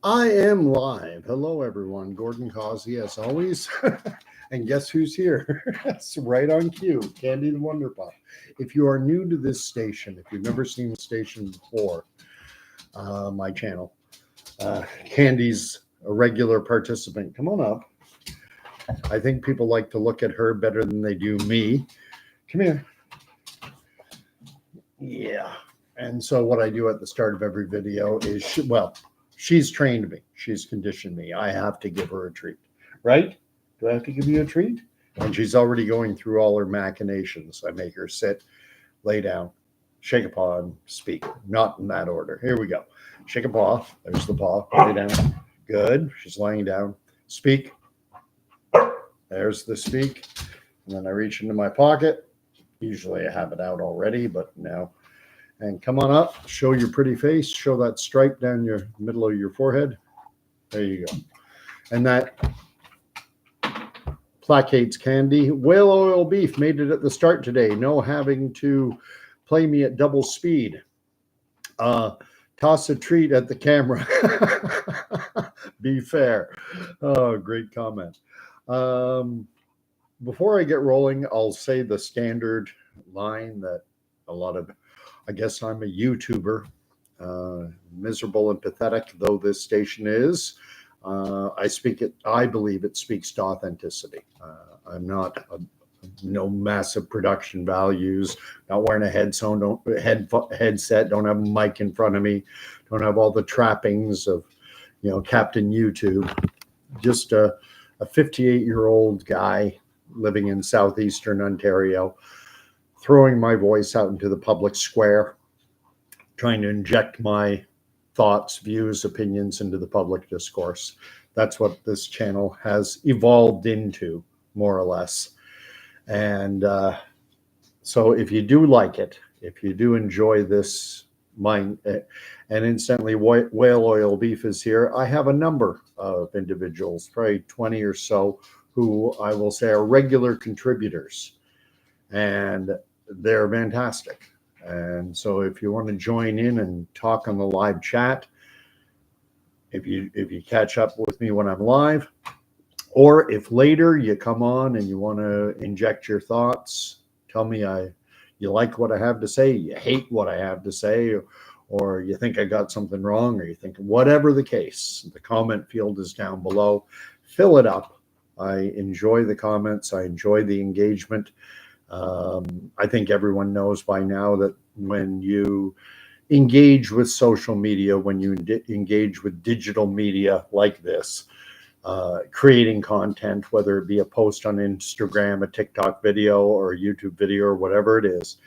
I am live. Hello, everyone. Gordon Causey, as always. And guess who's here? That's right on cue. Candy the Wonder Pup. If you are new to this station, if you've never seen the station before, my channel, Candy's a regular participant. Come on up. I think people like to look at her better than they do me. Come here. Yeah. And so what I do at the start of every video is, she's trained me. She's conditioned me. I have to give her a treat, right? Do I have to give you a treat? And she's already going through all her machinations. I make her sit, lay down, shake a paw, and speak. Not in that order. Here we go. Shake a paw. There's the paw. Lay down. Good. She's laying down. Speak. There's the speak. And then I reach into my pocket. Usually I have it out already, but no. And come on up, show your pretty face, show that stripe down your middle of your forehead. There you go. And that placates Candy. Whale oil beef made it at the start today. No having to play me at double speed. Toss a treat at the camera. Be fair. Oh, great comment. Before I get rolling, I'll say the standard line that a lot of, I guess I'm a YouTuber, miserable and pathetic though this station is. I believe it speaks to authenticity. I'm not no massive production values, not wearing a headset, don't have a mic in front of me, don't have all the trappings of, Captain YouTube. Just a 58-year-old guy living in southeastern Ontario, throwing my voice out into the public square, trying to inject my thoughts, views, opinions into the public discourse. That's what this channel has evolved into, more or less. And so if you do like it, if you do enjoy this, and incidentally, whale oil beef is here. I have a number of individuals, probably 20 or so, who I will say are regular contributors. And they're fantastic. And so if you want to join in and talk on the live chat, if you catch up with me when I'm live, or if later you come on and you want to inject your thoughts, tell me you like what I have to say, you hate what I have to say, or you think I got something wrong, or you think whatever the case, the comment field is down below. Fill it up. I enjoy the comments. I enjoy the engagement. I think everyone knows by now that when you engage with social media, when you engage with digital media like this, creating content, whether it be a post on Instagram, a TikTok video, or a YouTube video, or whatever it is,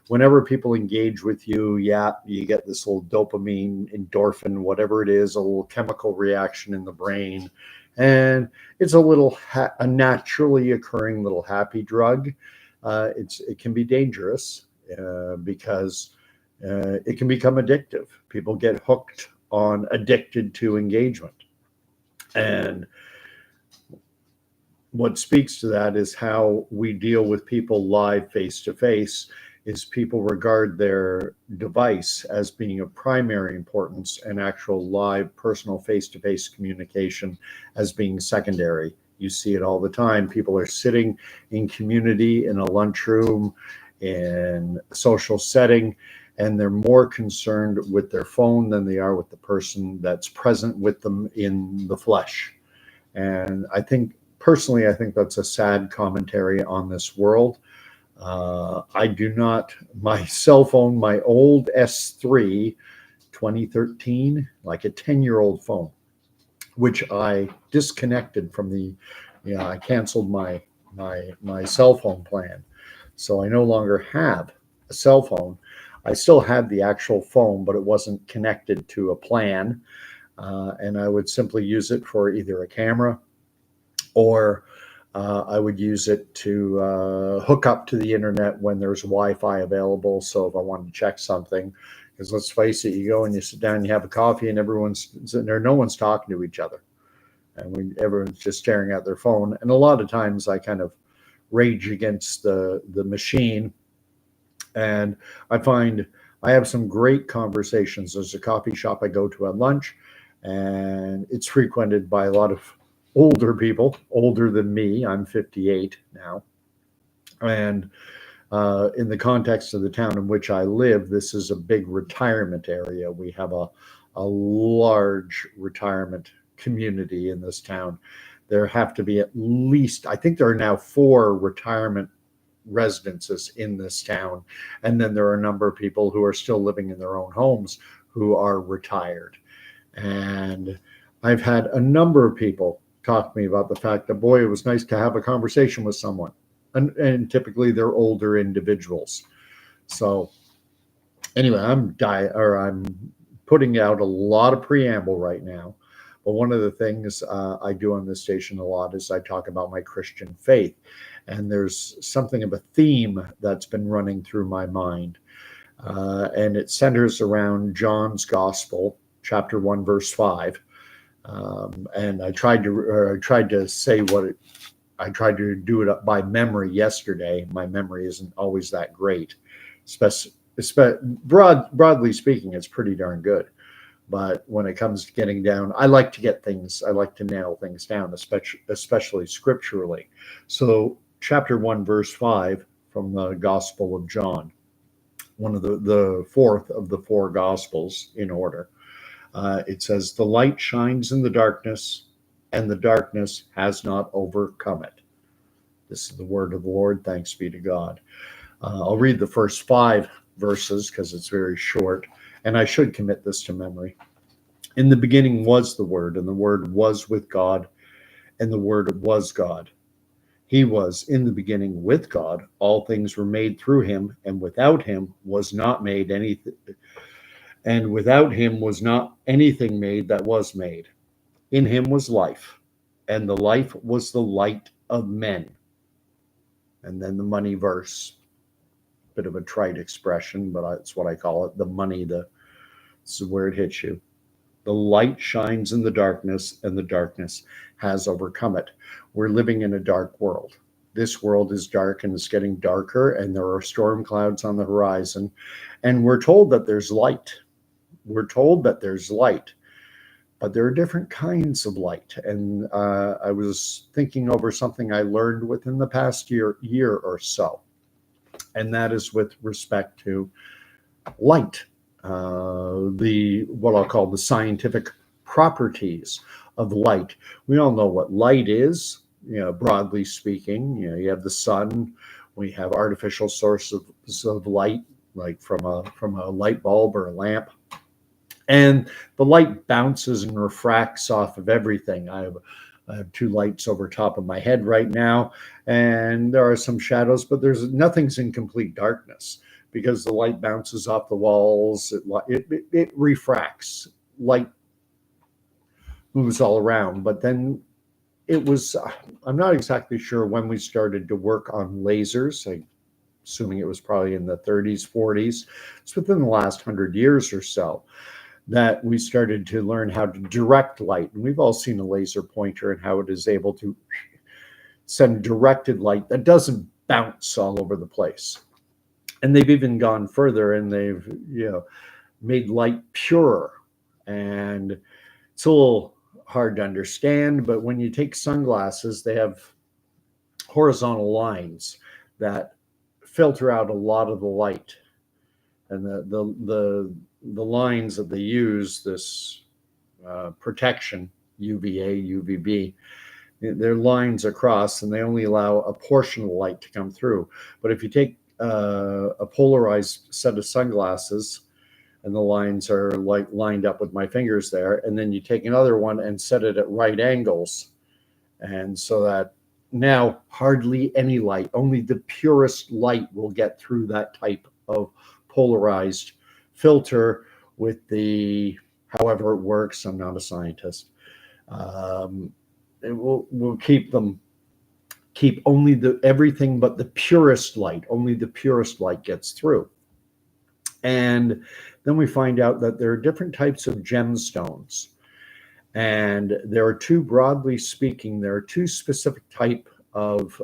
whenever people engage with you, you get this little dopamine, endorphin, whatever it is, a little chemical reaction in the brain. And it's a naturally occurring little happy drug. It can be dangerous because it can become addictive. People get hooked on, addicted to engagement. And what speaks to that is how we deal with people live face to face, is people regard their device as being of primary importance and actual live personal face-to-face communication as being secondary. You see it all the time. People are sitting in community, in a lunchroom, in a social setting, and they're more concerned with their phone than they are with the person that's present with them in the flesh. And I think that's a sad commentary on this world. I do not, my cell phone, my old S3 2013, like a 10-year-old phone, which I disconnected from I canceled my cell phone plan. So I no longer have a cell phone. I still had the actual phone, but it wasn't connected to a plan. And I would simply use it for either a camera, or I would use it to hook up to the internet when there's Wi-Fi available. So if I wanted to check something, because let's face it, you go and you sit down, you have a coffee, and everyone's sitting there, no one's talking to each other. And everyone's just staring at their phone. And a lot of times I kind of rage against the machine. And I find I have some great conversations. There's a coffee shop I go to at lunch, and it's frequented by a lot of older people, older than me. I'm 58 now. And in the context of the town in which I live, this is a big retirement area. We have a large retirement community in this town. There have to be at least, I think there are now 4 retirement residences in this town. And then there are a number of people who are still living in their own homes who are retired. And I've had a number of people talk to me about the fact that, boy, it was nice to have a conversation with someone. And typically they're older individuals. So anyway, I'm putting out a lot of preamble right now. But one of the things I do on this station a lot is I talk about my Christian faith. And there's something of a theme that's been running through my mind. And it centers around John's Gospel, chapter 1, verse 5. And I tried to say I tried to do it up by memory yesterday. My memory isn't always that great. Broadly speaking, it's pretty darn good. But when it comes to getting down, I like to nail things down, especially scripturally. So chapter 1, verse 5 from the Gospel of John, one of the fourth of the 4 Gospels in order. It says, "The light shines in the darkness, and the darkness has not overcome it." This is the word of the Lord. Thanks be to God. I'll read the first 5 verses because it's very short, and I should commit this to memory. "In the beginning was the Word, and the Word was with God, and the Word was God. He was in the beginning with God. All things were made through him, and without him was not made anything. And without him was not anything made that was made. In him was life, and the life was the light of men." And then the money verse, bit of a trite expression, but that's what I call it. The money, this is where it hits you. "The light shines in the darkness, and the darkness has overcome it." We're living in a dark world. This world is dark, and it's getting darker, and there are storm clouds on the horizon. And we're told that there's light. We're told that there's light, but there are different kinds of light. And I was thinking over something I learned within the past year or so, and that is with respect to light, what I'll call the scientific properties of light. We all know what light is, broadly speaking. You have the sun. We have artificial sources of light, like from a light bulb or a lamp. And the light bounces and refracts off of everything. I have 2 lights over top of my head right now, and there are some shadows, but nothing's in complete darkness because the light bounces off the walls. It refracts. Light moves all around. But then I'm not exactly sure when we started to work on lasers. I'm assuming it was probably in the 30s, 40s. It's within the last 100 years or so that we started to learn how to direct light. And we've all seen a laser pointer and how it is able to send directed light that doesn't bounce all over the place. And they've even gone further, and they've made light purer. And it's a little hard to understand, but when you take sunglasses, they have horizontal lines that filter out a lot of the light. And the lines that they use, this protection, UVA, UVB, they're lines across, and they only allow a portion of the light to come through. But if you take a polarized set of sunglasses, and the lines are like lined up with my fingers there, and then you take another one and set it at right angles, and so that now hardly any light, only the purest light will get through that type of polarized filter with however it works. I'm not a scientist. We'll keep only everything but the purest light. Only the purest light gets through. And then we find out that there are different types of gemstones. And broadly speaking, there are 2 specific type of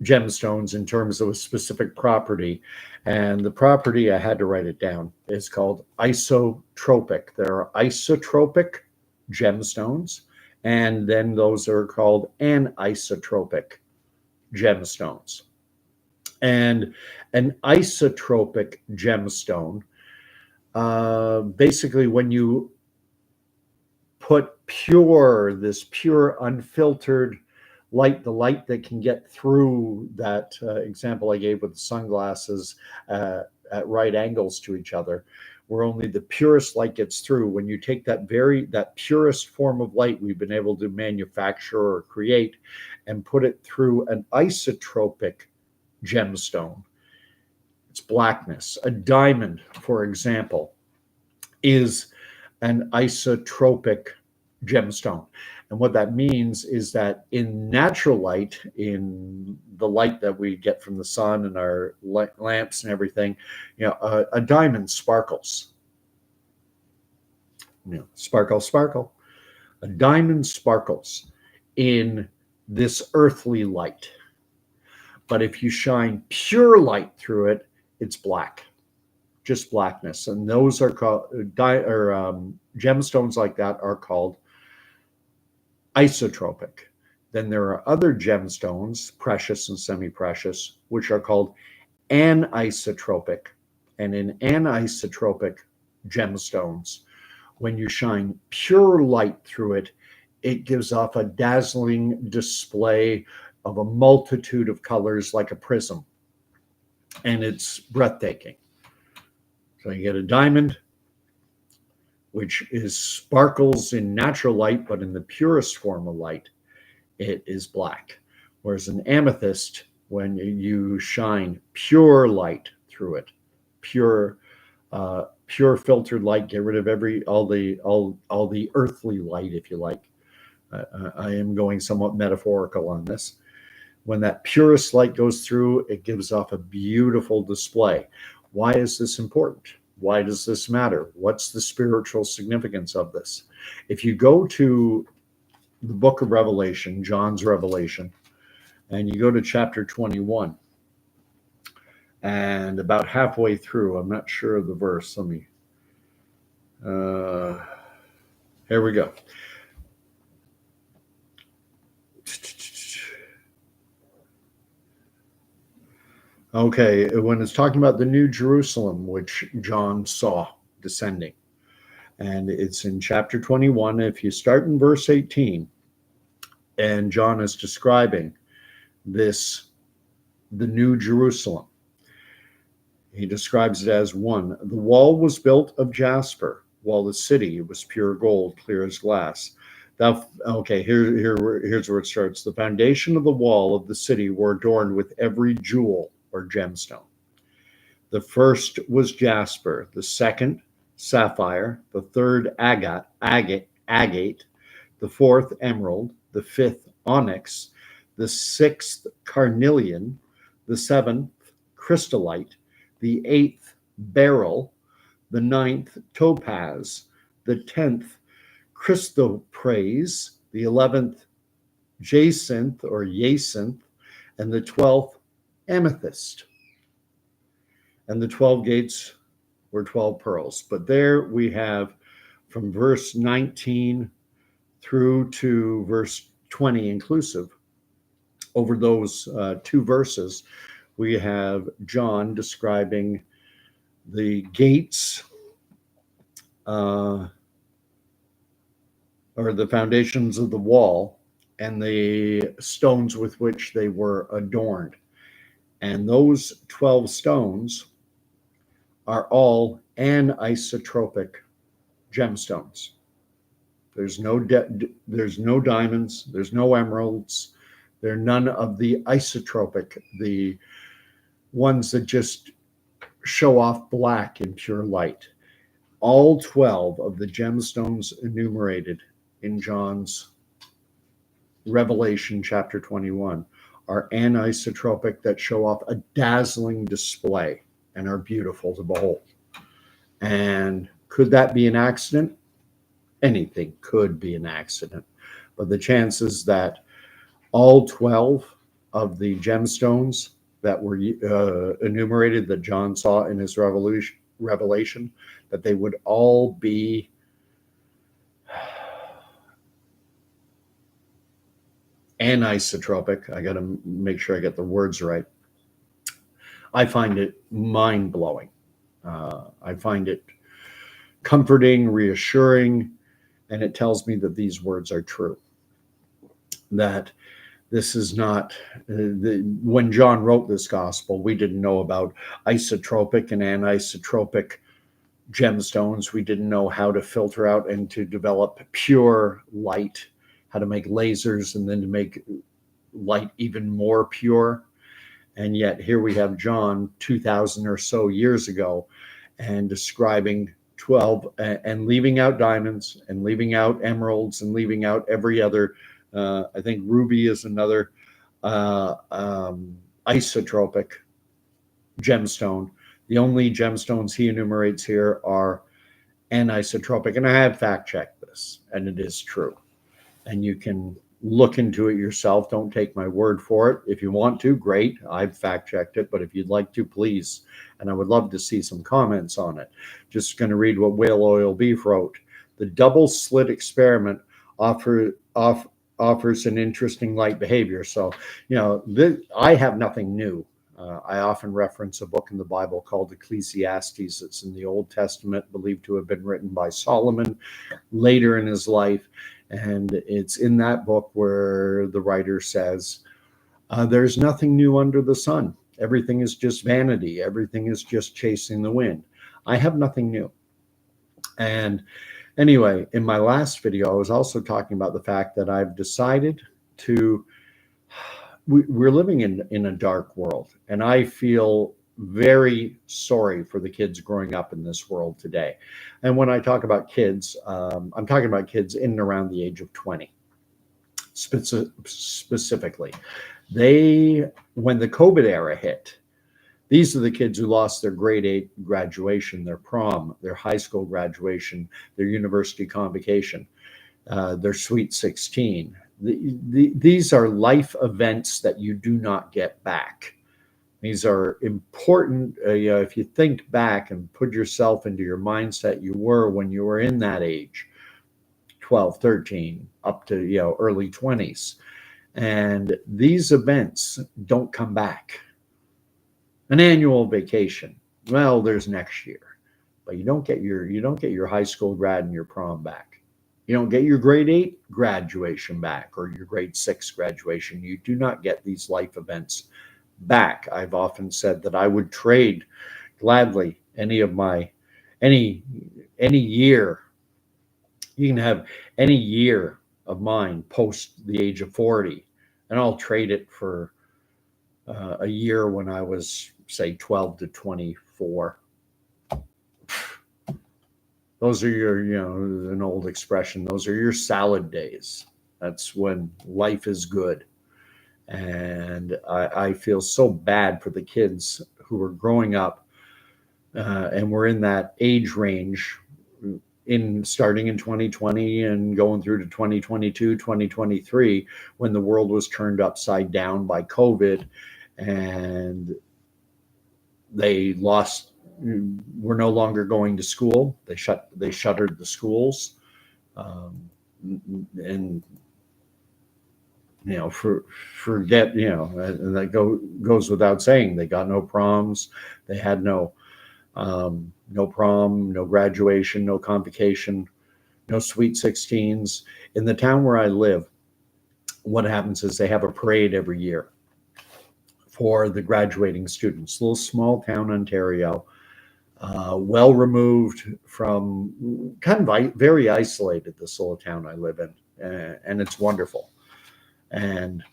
gemstones in terms of a specific property. And the property, I had to write it down, is called isotropic. There are isotropic gemstones, and then those are called anisotropic gemstones. And an isotropic gemstone, basically, when you put this pure, unfiltered light, the light that can get through that example I gave with the sunglasses at right angles to each other, where only the purest light gets through. When you take that purest form of light we've been able to manufacture or create and put it through an isotropic gemstone, it's blackness. A diamond, for example, is an isotropic gemstone. And what that means is that in natural light, in the light that we get from the sun and our lamps and everything, a diamond sparkles. Sparkle, sparkle. A diamond sparkles in this earthly light. But if you shine pure light through it, it's black, just blackness. And those are called, gemstones like that are called isotropic. Then there are other gemstones, precious and semi-precious, which are called anisotropic. And in anisotropic gemstones, when you shine pure light through it, it gives off a dazzling display of a multitude of colors like a prism. And it's breathtaking. So you get a diamond, which sparkles in natural light, but in the purest form of light, it is black. Whereas an amethyst, when you shine pure light through it, pure filtered light, get rid of all the earthly light, if you like. I am going somewhat metaphorical on this. When that purest light goes through, it gives off a beautiful display. Why is this important? Why does this matter? What's the spiritual significance of this? If you go to the book of Revelation, John's Revelation, and you go to chapter 21, and about halfway through, I'm not sure of the verse. Let me, here we go. Okay, when it's talking about the New Jerusalem, which John saw descending, and it's in chapter 21. If you start in verse 18, and John is describing the New Jerusalem, he describes it as 1. The wall was built of jasper, while the city was pure gold, clear as glass. Here's where it starts. The foundation of the wall of the city were adorned with every jewel or gemstone. The first was jasper, the second sapphire, the third agate, the fourth emerald, the fifth onyx, the sixth carnelian, the seventh chrysolite, the eighth beryl, the ninth topaz, the 10th chrysoprase, the 11th jacinth, and the 12th amethyst. And the 12 gates were 12 pearls. But there we have, from verse 19 through to verse 20 inclusive, over those 2 verses, we have John describing the gates, or the foundations of the wall, and the stones with which they were adorned. And those 12 stones are all anisotropic gemstones. There's no diamonds, there's no emeralds, there are none of the isotropic, the ones that just show off black in pure light. All 12 of the gemstones enumerated in John's Revelation chapter 21 are anisotropic, that show off a dazzling display and are beautiful to behold. And could that be an accident? Anything could be an accident. But the chances that all 12 of the gemstones that were enumerated that John saw in his revelation, that they would all be anisotropic. I got to make sure I get the words right. I find it mind-blowing. I find it comforting, reassuring, and it tells me that these words are true. That this is not, when John wrote this gospel, we didn't know about isotropic and anisotropic gemstones. We didn't know how to filter out and to develop pure light, how to make lasers and then to make light even more pure. And yet here we have John 2,000 or so years ago and describing 12 and leaving out diamonds and leaving out emeralds and leaving out every other, I think ruby is another isotropic gemstone. The only gemstones he enumerates here are anisotropic. And I have fact checked this, and it is true. And you can look into it yourself. Don't take my word for it. If you want to, great. I've fact checked it, but if you'd like to, please. And I would love to see some comments on it. Just going to read what Whale Oil Beef wrote. The double slit experiment offers an interesting light behavior. So, you know, I have nothing new. I often reference a book in the Bible called Ecclesiastes. It's in the Old Testament, believed to have been written by Solomon later in his life. And it's in that book where the writer says, there's nothing new under the sun. Everything is just vanity. Everything is just chasing the wind. I have nothing new. And anyway, in my last video, I was also talking about the fact that I've decided to, we're living in a dark world. And I feel very sorry for the kids growing up in this world today. And when I talk about kids, I'm talking about kids in and around the age of 20, specifically. When the COVID era hit, these are the kids who lost their grade 8 graduation, their prom, their high school graduation, their university convocation, their Sweet 16. These are life events that you do not get back. These are important. If you think back and put yourself into your mindset you were when you were in that age, 12, 13, up to early 20s. And these events don't come back. An annual vacation, well, there's next year, but you don't get your high school grad and your prom back. You don't get your grade 8 graduation back or your grade 6 graduation. You do not get these life events back. I've often said that I would trade gladly any year. You can have any year of mine post the age of 40, and I'll trade it for a year when I was, say, 12 to 24. Those are your, an old expression, those are your salad days. That's when life is good. And I feel so bad for the kids who are growing up and we're in that age range starting in 2020 and going through to 2022, 2023, when the world was turned upside down by COVID and we're no longer going to school. They shuttered the schools, and forget, and that goes without saying. They got no proms. They had no prom, no graduation, no convocation, no Sweet 16s. In the town where I live, what happens is they have a parade every year for the graduating students. Little small town Ontario, well removed from, kind of very isolated, this little town I live in, and it's wonderful. And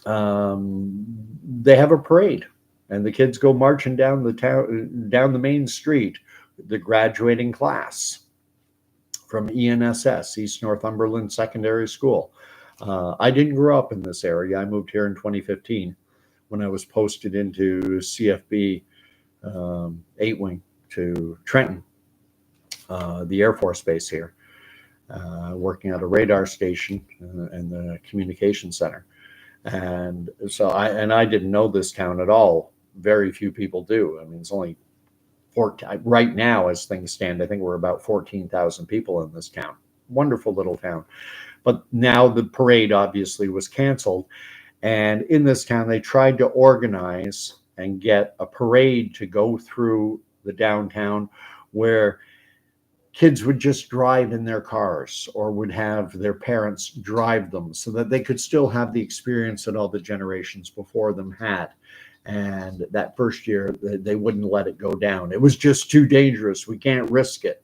they have a parade, and the kids go marching down the main street, the graduating class from ENSS, East Northumberland Secondary School. I didn't grow up in this area. I moved here in 2015 when I was posted into CFB 8 Wing to Trenton, the Air Force Base here, working at a radar station and the communication center. And so I didn't know this town at all. Very few people do. I mean, it's only right now, as things stand, I think we're about 14,000 people in this town. Wonderful little town. But now the parade obviously was canceled. And in this town, they tried to organize and get a parade to go through the downtown where kids would just drive in their cars or would have their parents drive them so that they could still have the experience that all the generations before them had. And that first year, they wouldn't let it go down. It was just too dangerous. We can't risk it.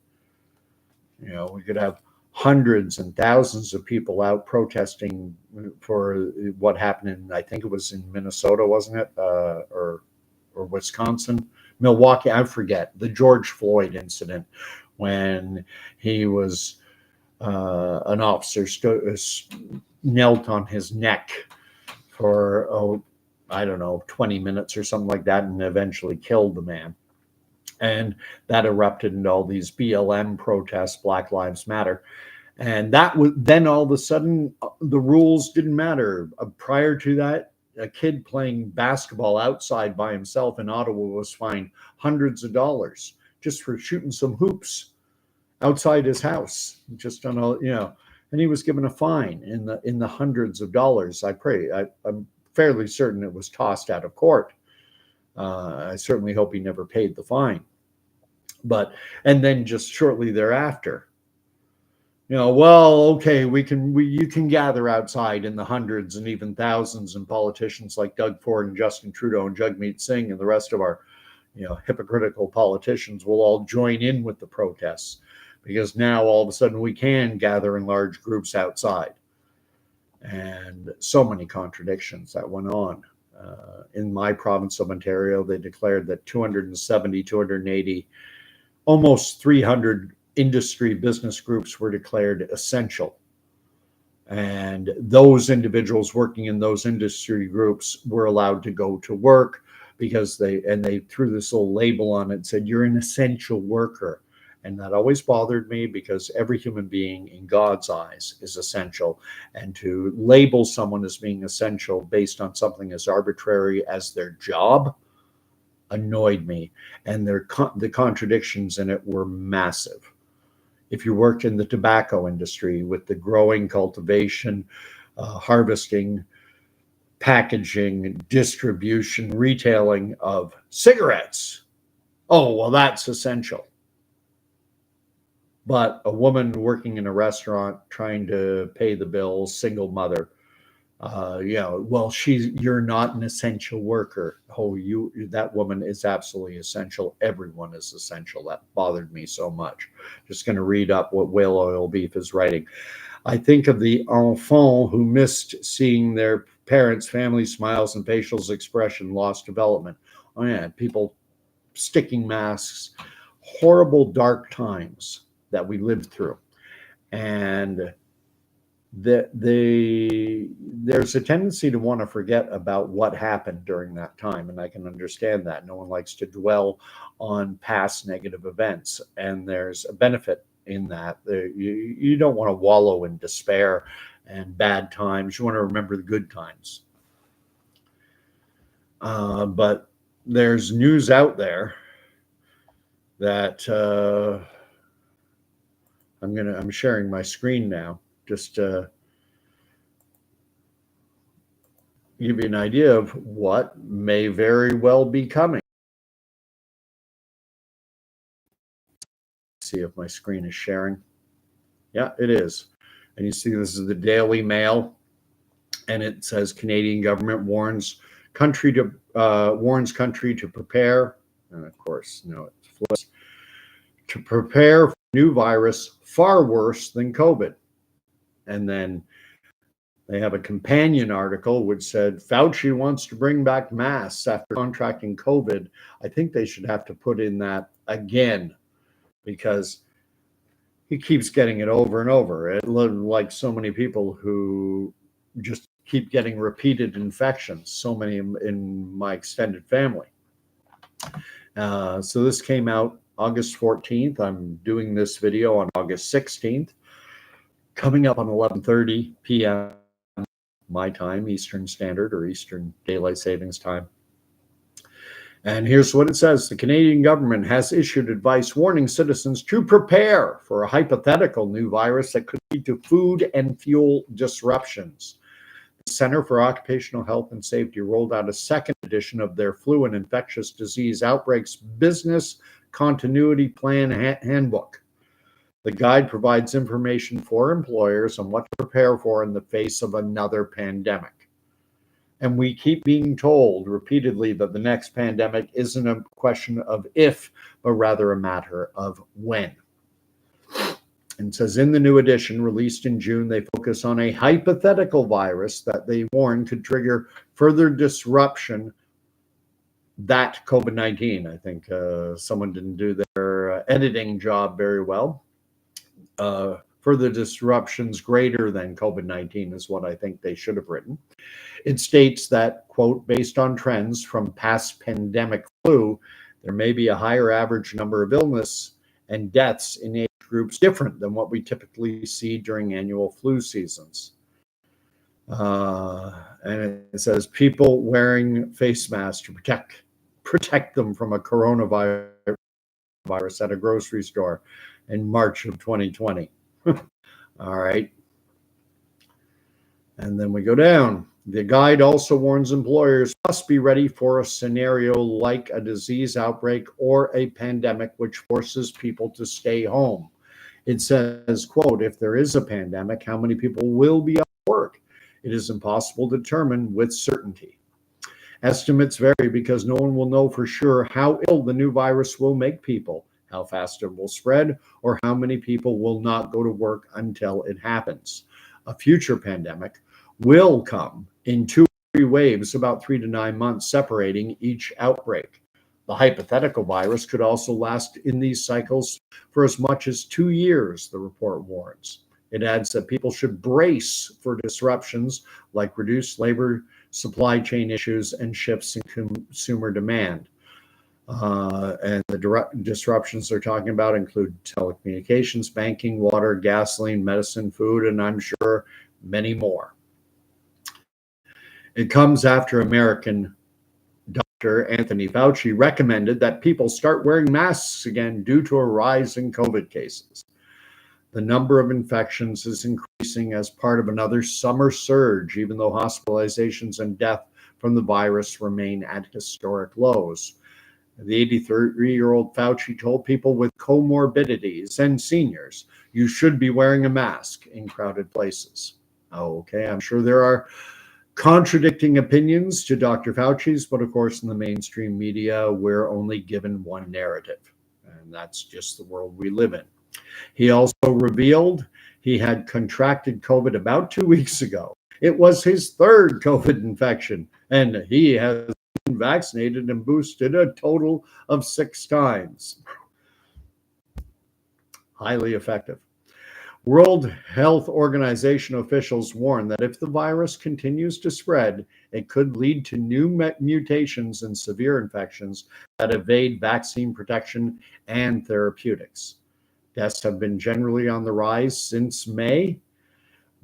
You know, we could have hundreds and thousands of people out protesting for what happened in, I think it was in Minnesota, wasn't it? Or Wisconsin, Milwaukee, I forget, the George Floyd incident when he was an officer knelt on his neck for, oh, I don't know, 20 minutes or something like that, and eventually killed the man. And that erupted into all these BLM protests, Black Lives Matter. And that was then all of a sudden the rules didn't matter. Prior to that, a kid playing basketball outside by himself in Ottawa was fined hundreds of dollars just for shooting some hoops outside his house, just on a, you know, and he was given a fine in the hundreds of dollars. I'm fairly certain it was tossed out of court. I certainly hope he never paid the fine. But and then just shortly thereafter, you know, well, okay, you can gather outside in the hundreds and even thousands, and politicians like Doug Ford and Justin Trudeau and Jagmeet Singh and the rest of our, you know, hypocritical politicians will all join in with the protests, because now all of a sudden we can gather in large groups outside. And so many contradictions that went on. In my province of Ontario, they declared that 270, 280, almost 300 industry business groups were declared essential. And those individuals working in those industry groups were allowed to go to work because they threw this little label on it and said, you're an essential worker. And that always bothered me, because every human being in God's eyes is essential. And to label someone as being essential based on something as arbitrary as their job annoyed me. And the contradictions in it were massive. If you worked in the tobacco industry with the growing, cultivation, harvesting, packaging, distribution, retailing of cigarettes, oh, well, that's essential. But a woman working in a restaurant trying to pay the bills, single mother, you know, well, you're not an essential worker. Oh, that woman is absolutely essential. Everyone is essential. That bothered me so much. Just going to read up what Whale Oil Beef is writing. I think of the enfants who missed seeing their parents' family smiles and facial expression, lost development. Oh yeah, people sticking masks, horrible dark times that we lived through. And there's a tendency to want to forget about what happened during that time, and I can understand that. No one likes to dwell on past negative events, and there's a benefit in that. You don't want to wallow in despair and bad times. You want to remember the good times. But there's news out there that I'm sharing my screen now, just to give you an idea of what may very well be coming. See if my screen is sharing. Yeah, it is. And you see this is the Daily Mail, and it says Canadian government warns country to prepare, and of course, no, it flips, to prepare for new virus far worse than COVID. And then they have a companion article which said Fauci wants to bring back masks after contracting COVID. I think they should have to put in that again, because he keeps getting it over and over. It like so many people who just keep getting repeated infections, so many in my extended family. So this came out August 14th. I'm doing this video on August 16th. Coming up on 11:30 p.m. my time, Eastern Standard or Eastern Daylight Savings Time. And here's what it says. The Canadian government has issued advice warning citizens to prepare for a hypothetical new virus that could lead to food and fuel disruptions. The Center for Occupational Health and Safety rolled out a second edition of their Flu and Infectious Disease Outbreaks Business Continuity Plan Handbook. The guide provides information for employers on what to prepare for in the face of another pandemic. And we keep being told repeatedly that the next pandemic isn't a question of if, but rather a matter of when. And says in the new edition released in June, they focus on a hypothetical virus that they warn could trigger further disruption that COVID-19. I think someone didn't do their editing job very well. Further disruptions greater than COVID-19 is what I think they should have written. It states that, quote, based on trends from past pandemic flu, there may be a higher average number of illness and deaths in age groups different than what we typically see during annual flu seasons. And it says people wearing face masks to protect them from a coronavirus at a grocery store in March of 2020. All right. And then we go down. The guide also warns employers must be ready for a scenario like a disease outbreak or a pandemic, which forces people to stay home. It says, quote, if there is a pandemic, how many people will be at work? It is impossible to determine with certainty. Estimates vary because no one will know for sure how ill the new virus will make people, how fast it will spread, or how many people will not go to work until it happens. A future pandemic will come in 2 or 3 waves, about 3 to 9 months separating each outbreak. The hypothetical virus could also last in these cycles for as much as 2 years, the report warns. It adds that people should brace for disruptions like reduced labor, supply chain issues, and shifts in consumer demand. And the disruptions they're talking about include telecommunications, banking, water, gasoline, medicine, food, and I'm sure many more. It comes after American Dr. Anthony Fauci recommended that people start wearing masks again due to a rise in COVID cases. The number of infections is increasing as part of another summer surge, even though hospitalizations and death from the virus remain at historic lows. The 83-year-old Fauci told people with comorbidities and seniors, you should be wearing a mask in crowded places. Okay, I'm sure there are contradicting opinions to Dr. Fauci's, but of course in the mainstream media, we're only given one narrative, and that's just the world we live in. He also revealed he had contracted COVID about 2 weeks ago. It was his third COVID infection, and he has been vaccinated and boosted a total of 6 times. Highly effective. World Health Organization officials warn that if the virus continues to spread, it could lead to new mutations and severe infections that evade vaccine protection and therapeutics. Deaths have been generally on the rise since May,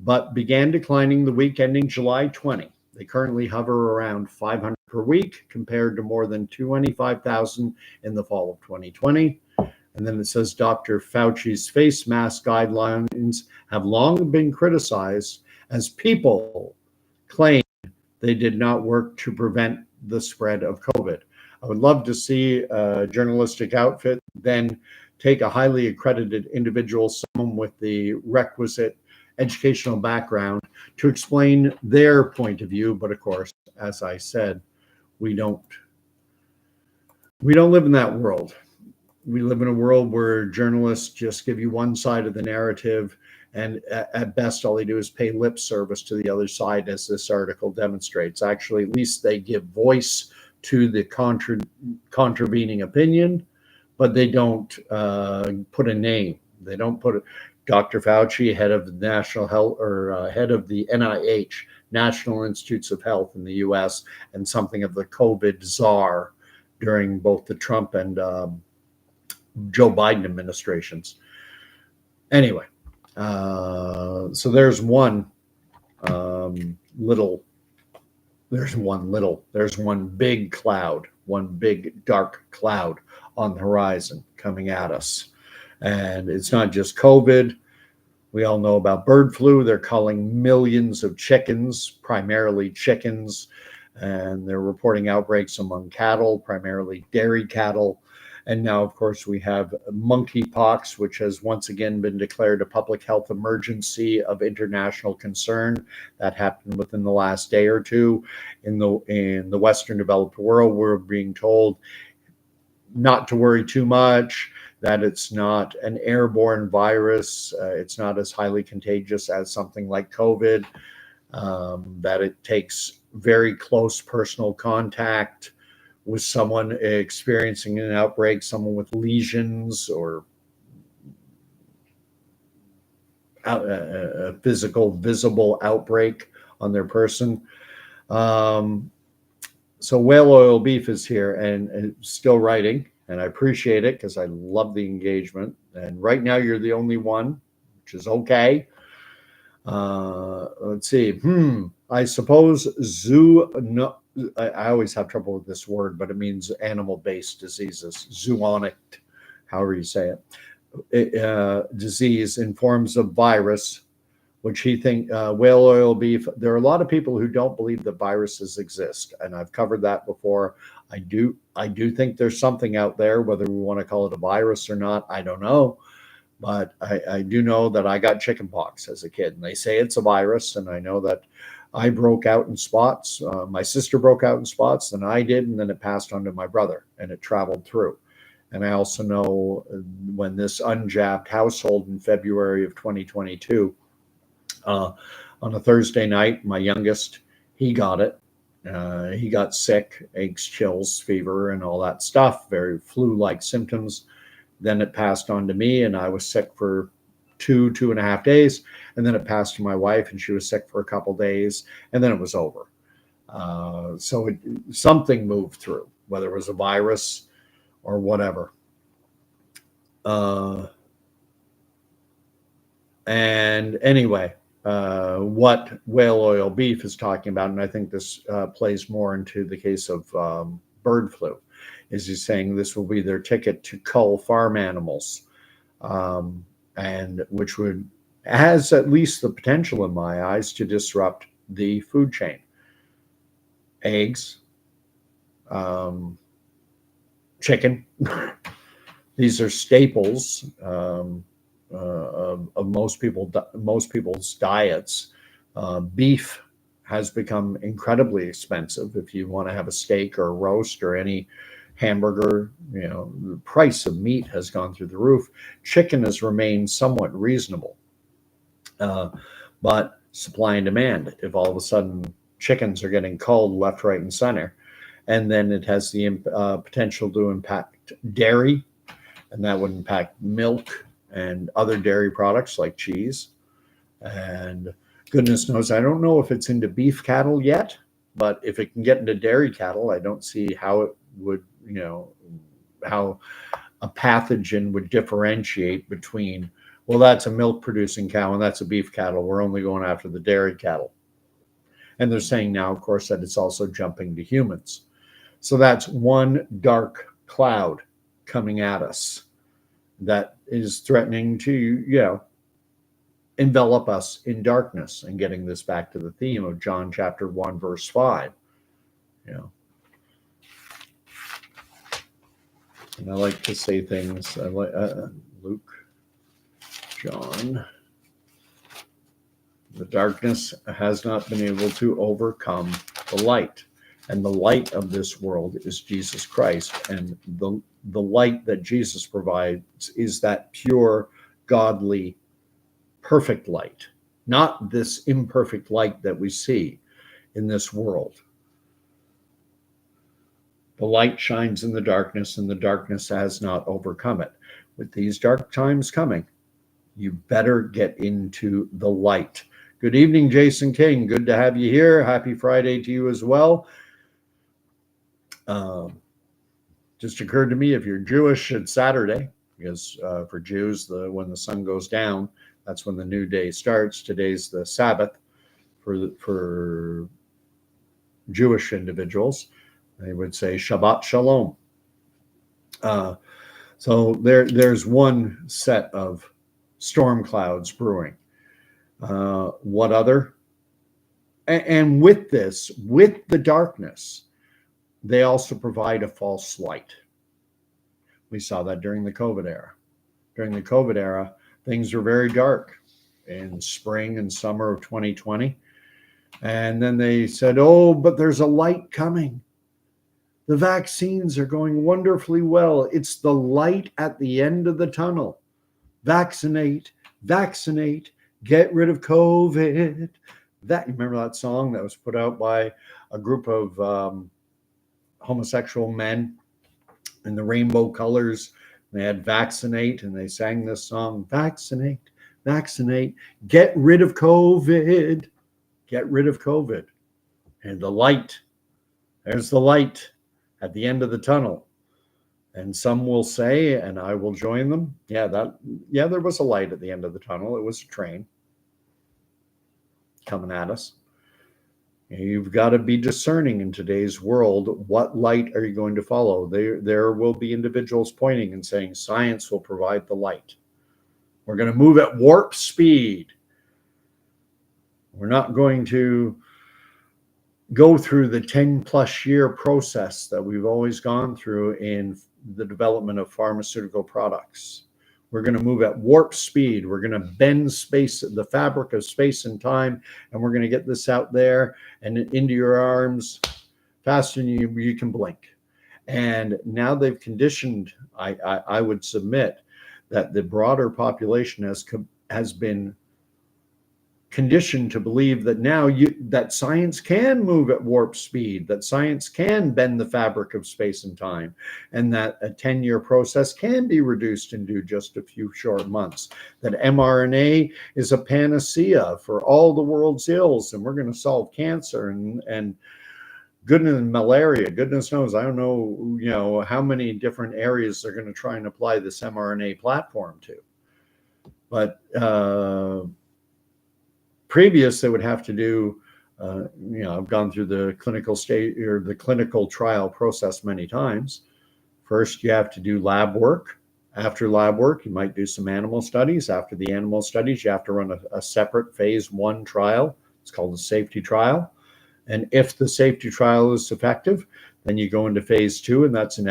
but began declining the week ending July 20. They currently hover around 500 per week compared to more than 25,000 in the fall of 2020. And then it says Dr. Fauci's face mask guidelines have long been criticized as people claim they did not work to prevent the spread of COVID. I would love to see a journalistic outfit then take a highly accredited individual, someone with the requisite educational background, to explain their point of view. But of course, as I said, we don't live in that world. We live in a world where journalists just give you one side of the narrative, and at best all they do is pay lip service to the other side, as this article demonstrates. Actually, at least they give voice to the contravening opinion, but they don't put a name. They don't put Dr. Fauci, head of the National Health, or head of the NIH, National Institutes of Health in the U.S., and something of the COVID czar during both the Trump and Joe Biden administrations. Anyway, so there's one there's one big cloud, one big dark cloud on the horizon coming at us. And it's not just COVID. We all know about bird flu. They're culling millions of chickens, primarily chickens, and they're reporting outbreaks among cattle, primarily dairy cattle. And now, of course, we have monkeypox, which has once again been declared a public health emergency of international concern. That happened within the last day or two. In the Western developed world, we're being told not to worry too much, that it's not an airborne virus, it's not as highly contagious as something like COVID, that it takes very close personal contact with someone experiencing an outbreak, someone with lesions or a physical visible outbreak on their person. So whale oil beef is here and still writing, and I appreciate it because I love the engagement. And right now you're the only one, which is okay. Let's see. I suppose I always have trouble with this word, but it means animal-based diseases, zoonotic, however you say it, disease in forms of virus, which he think whale oil beef. There are a lot of people who don't believe that viruses exist, and I've covered that before. I do think there's something out there, whether we want to call it a virus or not, I don't know. But I do know that I got chickenpox as a kid, and they say it's a virus, and I know that I broke out in spots. My sister broke out in spots, then I did, and then it passed on to my brother, and it traveled through. And I also know when this unjabbed household in February of 2022, on a Thursday night, my youngest, he got it. He got sick, aches, chills, fever, and all that stuff, very flu-like symptoms. Then it passed on to me, and I was sick for 2.5 days. And then it passed to my wife, and she was sick for a couple days, and then it was over. So something moved through, whether it was a virus or whatever. And anyway, what whale oil beef is talking about, and I think this plays more into the case of bird flu, is he's saying this will be their ticket to cull farm animals, and which has at least the potential in my eyes to disrupt the food chain. Eggs, chicken, these are staples of most people's diets. Beef has become incredibly expensive. If you want to have a steak or a roast or any hamburger, the price of meat has gone through the roof. Chicken has remained somewhat reasonable, but supply and demand. If all of a sudden chickens are getting culled left, right, and center, and then it has the potential to impact dairy, and that would impact milk and other dairy products like cheese. And goodness knows, I don't know if it's into beef cattle yet, but if it can get into dairy cattle, I don't see how it would, how a pathogen would differentiate between, well, that's a milk producing cow and that's a beef cattle. We're only going after the dairy cattle. And they're saying now, of course, that it's also jumping to humans. So that's one dark cloud coming at us that is threatening to, envelop us in darkness, and getting this back to the theme of John chapter 1, verse 5. And I like to say things, Luke, John, the darkness has not been able to overcome the light. And the light of this world is Jesus Christ. And the light that Jesus provides is that pure, godly, perfect light, not this imperfect light that we see in this world. The light shines in the darkness, and the darkness has not overcome it. With these dark times coming, you better get into the light. Good evening, Jason King. Good to have you here. Happy Friday to you as well. Just occurred to me, if you're Jewish, it's Saturday, because for Jews, when the sun goes down, that's when the new day starts. Today's the Sabbath for Jewish individuals, they would say Shabbat Shalom. So there's one set of storm clouds brewing. What other? And with this, with the darkness, they also provide a false light. We saw that during the COVID era. During the COVID era, things were very dark in spring and summer of 2020. And then they said, oh, but there's a light coming. The vaccines are going wonderfully well. It's the light at the end of the tunnel. Vaccinate, vaccinate, get rid of COVID. That, you remember that song that was put out by a group of homosexual men in the rainbow colors? They had vaccinate, and they sang this song, vaccinate, vaccinate, get rid of COVID, get rid of COVID. And the light, there's the light at the end of the tunnel. And some will say, and I will join them, yeah, there was a light at the end of the tunnel. It was a train coming at us. You've got to be discerning in today's world. What light are you going to follow? There will be individuals pointing and saying, science will provide the light. We're going to move at warp speed. We're not going to go through the 10+ year process that we've always gone through in the development of pharmaceutical products. We're going to move at warp speed. We're going to bend space, the fabric of space and time, and we're going to get this out there and into your arms faster than you can blink. And now they've conditioned, I would submit, that the broader population has been conditioned to believe that now that science can move at warp speed, that science can bend the fabric of space and time, and that a 10-year process can be reduced into just a few short months, that mRNA is a panacea for all the world's ills, and we're going to solve cancer and goodness, malaria, goodness knows, I don't know, how many different areas they're going to try and apply this mRNA platform to. But previous, they would have to do, I've gone through the clinical state or the clinical trial process many times. First, you have to do lab work. After lab work, you might do some animal studies. After the animal studies, you have to run a separate phase 1 trial. It's called a safety trial. And if the safety trial is effective, then you go into phase 2, and that's an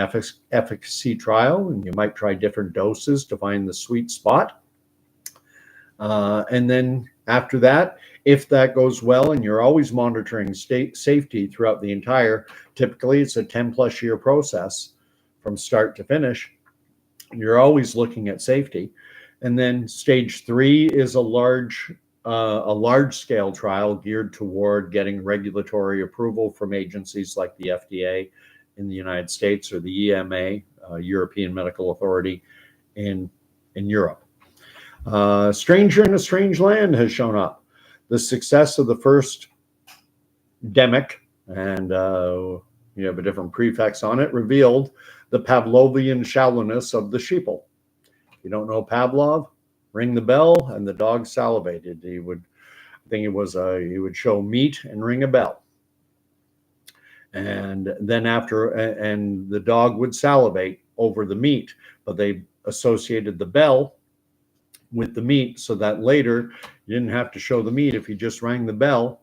efficacy trial. And you might try different doses to find the sweet spot. And then after that, if that goes well, and you're always monitoring safety throughout the entire, typically it's a 10+ year process from start to finish. You're always looking at safety. And then stage 3 is a large scale trial geared toward getting regulatory approval from agencies like the FDA in the United States, or the EMA, European Medical Authority in Europe. Stranger in a Strange Land has shown up. The success of the first demic, and you have a different prefix on it, revealed the Pavlovian shallowness of the sheeple. If you don't know Pavlov, ring the bell, and the dog salivated. He would show meat and ring a bell. And then and the dog would salivate over the meat, but they associated the bell with the meat, so that later you didn't have to show the meat. If you just rang the bell,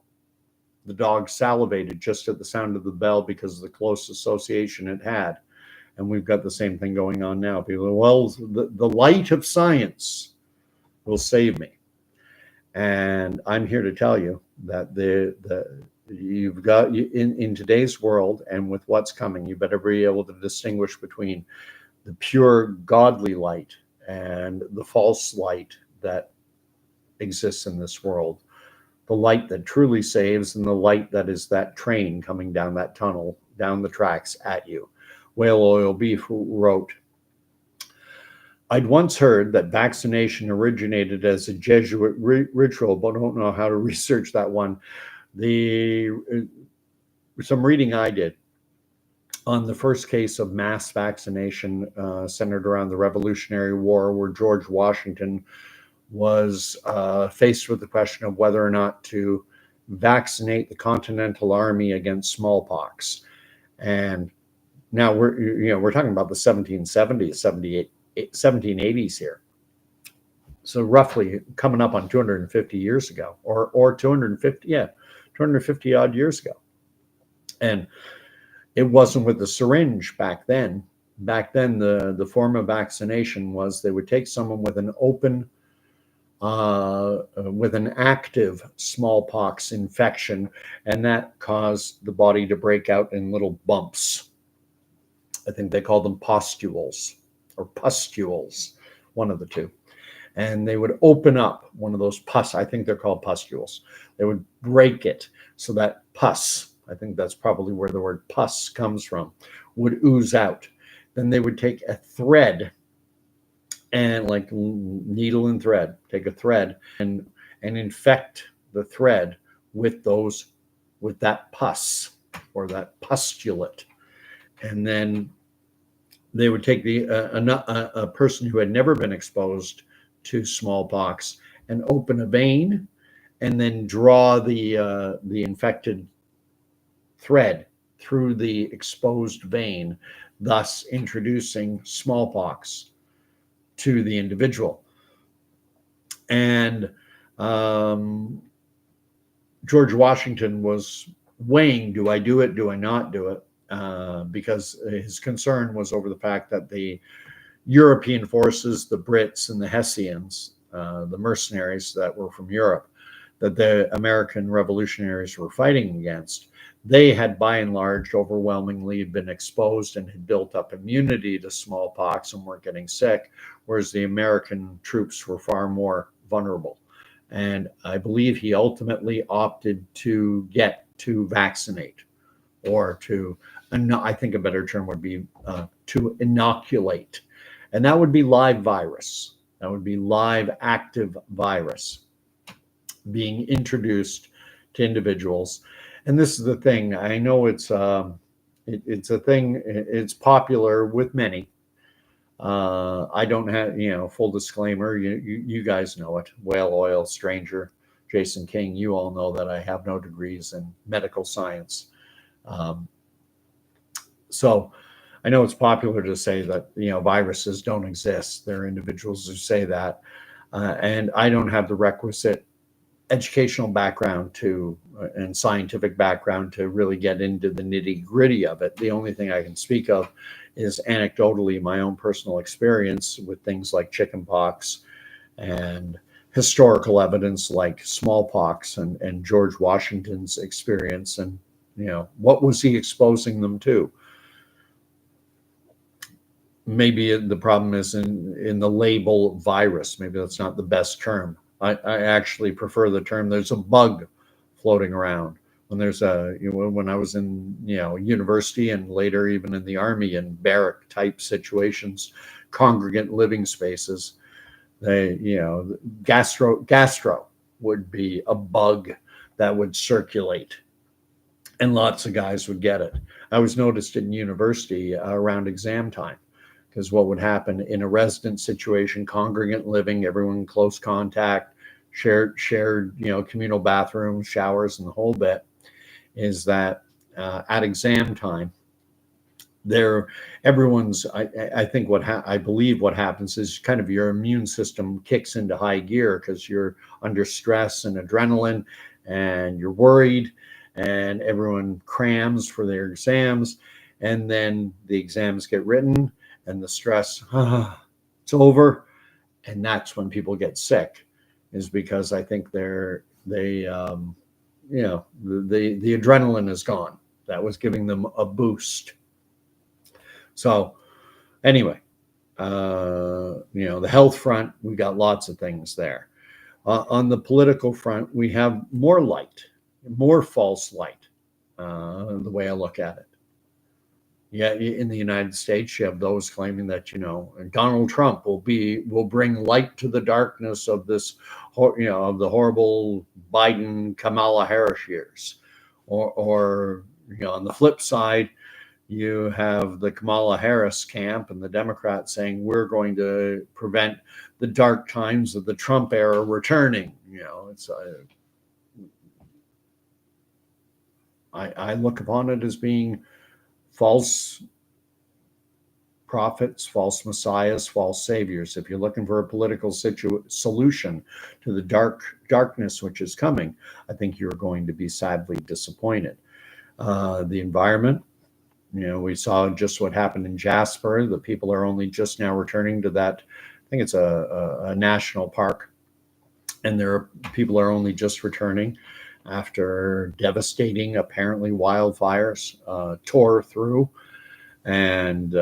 the dog salivated just at the sound of the bell because of the close association it had. And we've got the same thing going on now. People are, well, the light of science will save me. And I'm here to tell you that you've got, in today's world and with what's coming, you better be able to distinguish between the pure godly light and the false light that exists in this world. The light that truly saves, and the light that is that train coming down that tunnel, down the tracks at you. Whale Oil Beef wrote, I'd once heard that vaccination originated as a Jesuit ritual, but I don't know how to research that one. Some reading I did on the first case of mass vaccination centered around the Revolutionary War, where George Washington was faced with the question of whether or not to vaccinate the Continental Army against smallpox. And now we're talking about the 1770s, 1780s here. So roughly coming up on 250 years ago, or 250 odd years ago. And it wasn't with the syringe back then. Back then, the form of vaccination was they would take someone with an with an active smallpox infection, and that caused the body to break out in little bumps. I think they call them pustules or pustules, one of the two. And they would open up one of those pus. I think they're called pustules. They would break it so that pus, I think that's probably where the word pus comes from, would ooze out. Then they would take a thread and like needle and thread, take a thread and infect the thread with that pus or that pustulate. And then they would take a person who had never been exposed to smallpox and open a vein and then draw the infected thread through the exposed vein, thus introducing smallpox to the individual. And George Washington was weighing, do I do it? Do I not do it? Because his concern was over the fact that the European forces, the Brits and the Hessians, the mercenaries that were from Europe, that the American revolutionaries were fighting against, they had by and large overwhelmingly been exposed and had built up immunity to smallpox and weren't getting sick, whereas the American troops were far more vulnerable. And I believe he ultimately opted to vaccinate, or I think a better term would be to inoculate. And that would be live virus. That would be live active virus being introduced to individuals. And this is the thing. I know it's a thing. It's popular with many. I don't have, full disclaimer. You guys know it. Whale oil, stranger, Jason King. You all know that I have no degrees in medical science. So I know it's popular to say that, viruses don't exist. There are individuals who say that. And I don't have the requisite educational background and scientific background to really get into the nitty gritty of it. The only thing I can speak of is anecdotally my own personal experience with things like chickenpox and historical evidence like smallpox and George Washington's experience. And, what was he exposing them to? Maybe the problem is in the label virus. Maybe that's not the best term. I actually prefer the term there's a bug floating around. When when I was in university and later even in the army in barrack type situations, congregant living spaces, gastro would be a bug that would circulate, and lots of guys would get it. I was noticed in university around exam time. Because what would happen in a resident situation, congregant living, everyone in close contact, shared, communal bathrooms, showers, and the whole bit, is that at exam time, everyone's. I think I believe what happens is kind of your immune system kicks into high gear because you're under stress and adrenaline, and you're worried, and everyone crams for their exams, and then the exams get written. And the stress, it's over, and that's when people get sick, is because I think the adrenaline is gone. That was giving them a boost. So, anyway, the health front, we got lots of things there. On the political front, we have more light, more false light, the way I look at it. Yeah, in the United States, you have those claiming that Donald Trump will bring light to the darkness of this, of the horrible Biden Kamala Harris years, or on the flip side, you have the Kamala Harris camp and the Democrats saying we're going to prevent the dark times of the Trump era returning. It's I look upon it as being false prophets, false messiahs, false saviors. If you're looking for a political solution to the darkness which is coming, I think you're going to be sadly disappointed. The environment, we saw just what happened in Jasper. The people are only just now returning to that. I think it's a national park, and people are only just returning after devastating, apparently, wildfires tore through. And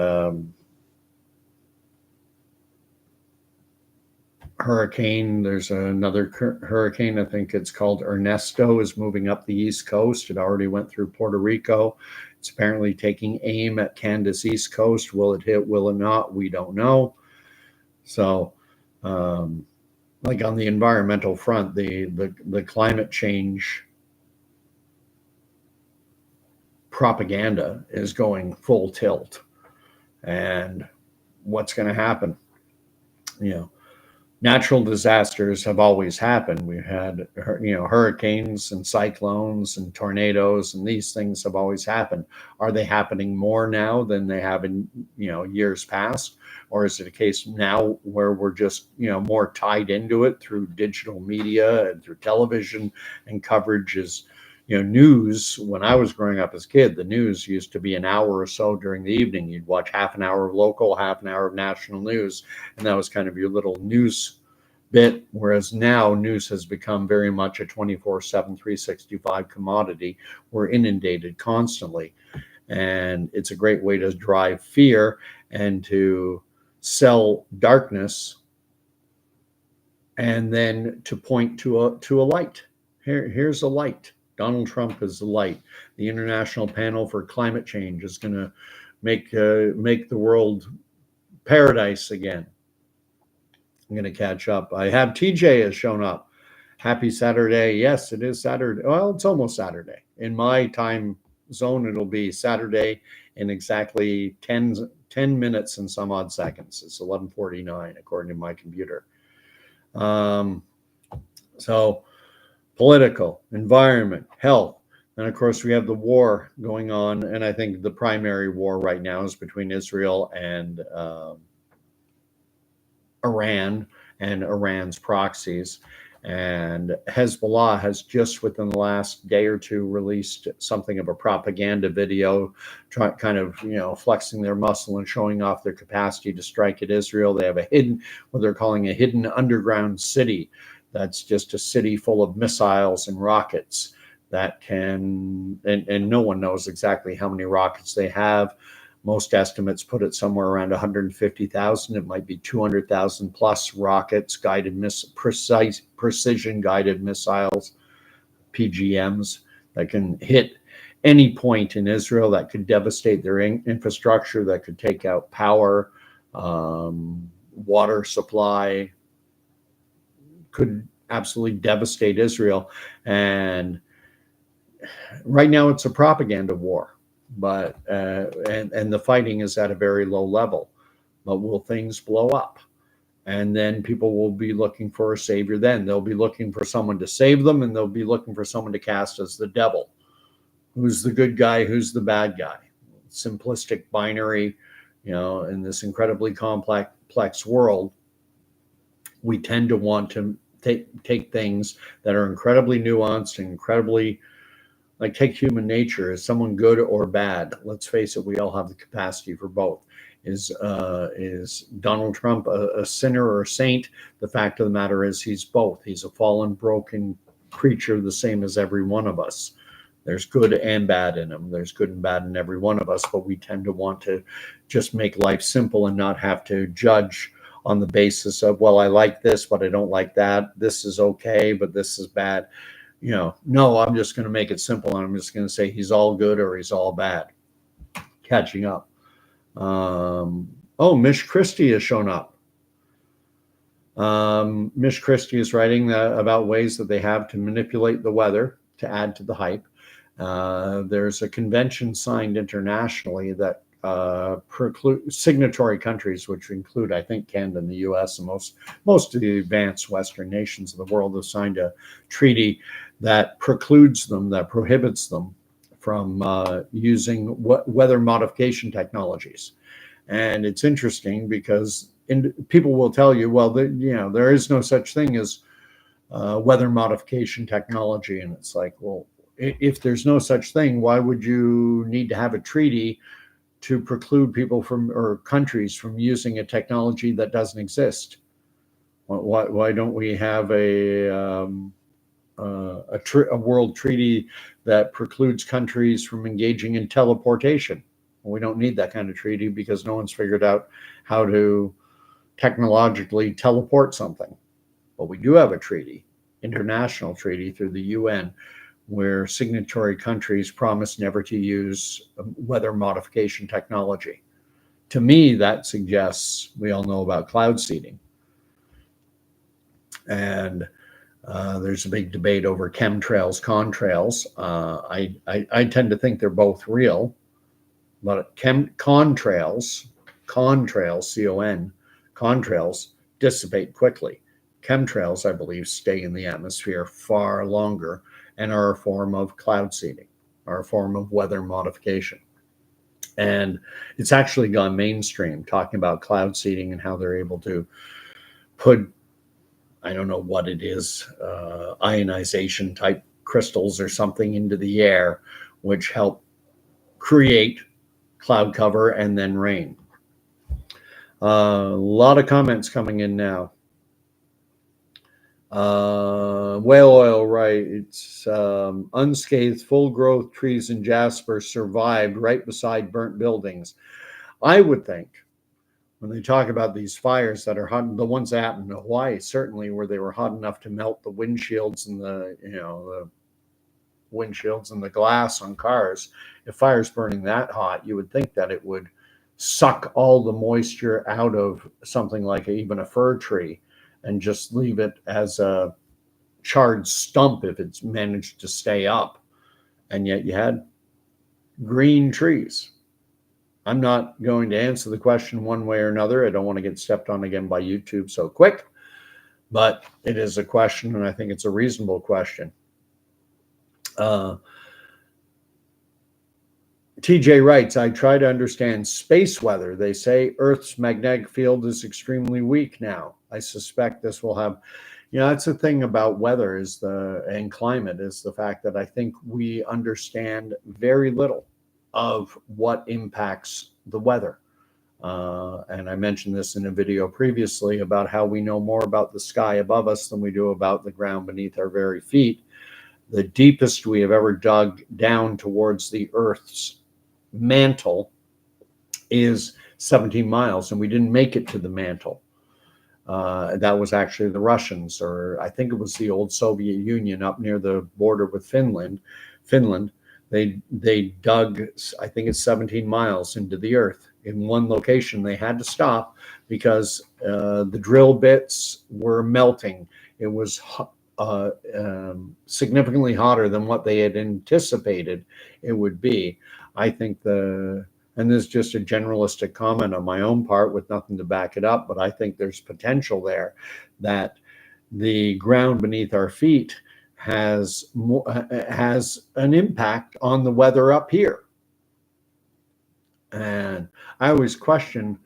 hurricane, there's another hurricane, I think it's called Ernesto, is moving up the East Coast. It already went through Puerto Rico. It's apparently taking aim at Canada's East Coast. Will it hit? Will it not? We don't know. So, like on the environmental front, the climate change propaganda is going full tilt. And what's going to happen? Natural disasters have always happened. We've had, hurricanes and cyclones and tornadoes, and these things have always happened. Are they happening more now than they have in, years past? Or is it a case now where we're just, more tied into it through digital media and through television, and coverage is, news? When I was growing up as a kid, the news used to be an hour or so during the evening. You'd watch half an hour of local, half an hour of national news, and that was kind of your little news bit. Whereas now news has become very much a 24/7, 365 commodity. We're inundated constantly, and it's a great way to drive fear and to sell darkness, and then to point to a light. Here's a light. Donald Trump is the light. The International Panel for Climate Change is going to make the world paradise again. I'm going to catch up. I have TJ has shown up. Happy Saturday. Yes, it is Saturday. Well, it's almost Saturday. In my time zone, it'll be Saturday in exactly 10 minutes and some odd seconds. It's 11:49 according to my computer. So political, environment, health, and of course we have the war going on. And I think the primary war right now is between Israel and Iran and Iran's proxies. And Hezbollah has just within the last day or two released something of a propaganda video, kind of, flexing their muscle and showing off their capacity to strike at Israel. They have what they're calling a hidden underground city. That's just a city full of missiles and rockets that can, and no one knows exactly how many rockets they have. Most estimates put it somewhere around 150,000. It might be 200,000 plus rockets, precision guided missiles, PGMs, that can hit any point in Israel, that could devastate their infrastructure, that could take out power, water supply, could absolutely devastate Israel. And right now it's a propaganda war. But and the fighting is at a very low level. But will things blow up? And then people will be looking for a savior. Then they'll be looking for someone to save them, and they'll be looking for someone to cast as the devil. Who's the good guy? Who's the bad guy? Simplistic binary, in this incredibly complex world, we tend to want to take things that are incredibly nuanced and incredibly, like, take human nature. Is someone good or bad? Let's face it, we all have the capacity for both. Is Donald Trump a sinner or a saint? The fact of the matter is he's both. He's a fallen, broken creature, the same as every one of us. There's good and bad in him. There's good and bad in every one of us, but we tend to want to just make life simple and not have to judge on the basis of, well, I like this, but I don't like that. This is okay, but this is bad. No, I'm just going to make it simple, and I'm just going to say he's all good or he's all bad. Catching up. Mish Christie has shown up. Mish Christie is writing about ways that they have to manipulate the weather to add to the hype. There's a convention signed internationally that signatory countries, which include, I think, Canada and the US, and most of the advanced Western nations of the world, have signed a treaty that prohibits them from using weather modification technologies. And it's interesting because people will tell you, well, there is no such thing as weather modification technology. And it's like, well, if there's no such thing, why would you need to have a treaty to preclude people from, or countries from, using a technology that doesn't exist? Why don't we have a world treaty that precludes countries from engaging in teleportation? Well, we don't need that kind of treaty because no one's figured out how to technologically teleport something. But we do have a treaty, international treaty through the UN, where signatory countries promise never to use weather modification technology. To me, that suggests we all know about cloud seeding. And there's a big debate over chemtrails, contrails. I tend to think they're both real, but contrails, C-O-N, contrails dissipate quickly. Chemtrails, I believe, stay in the atmosphere far longer and are a form of cloud seeding, are a form of weather modification. And it's actually gone mainstream, talking about cloud seeding and how they're able to put, I don't know what it is, ionization type crystals or something into the air, which help create cloud cover and then rain. A lot of comments coming in now. Whale oil, right? It's unscathed, full growth trees in Jasper survived right beside burnt buildings. I would think when they talk about these fires that are hot, the ones that happened in Hawaii, certainly, where they were hot enough to melt the windshields and the windshields and the glass on cars. If fire's burning that hot, you would think that it would suck all the moisture out of something like even a fir tree and just leave it as a charred stump if it's managed to stay up. And yet you had green trees. I'm not going to answer the question one way or another. I don't want to get stepped on again by YouTube so quick, but it is a question, and I think it's a reasonable question. TJ writes, I try to understand space weather. They say Earth's magnetic field is extremely weak now. I suspect this will have, that's the thing about weather and climate, is the fact that I think we understand very little of what impacts the weather. And I mentioned this in a video previously about how we know more about the sky above us than we do about the ground beneath our very feet. The deepest we have ever dug down towards the Earth's mantle is 17 miles, and we didn't make it to the mantle. That was actually the Russians, or I think it was the old Soviet Union up near the border with Finland. They dug, I think it's 17 miles into the earth. In one location, they had to stop because the drill bits were melting. It was significantly hotter than what they had anticipated it would be. I think and this is just a generalistic comment on my own part with nothing to back it up, but I think there's potential there that the ground beneath our feet has an impact on the weather up here. And I always question,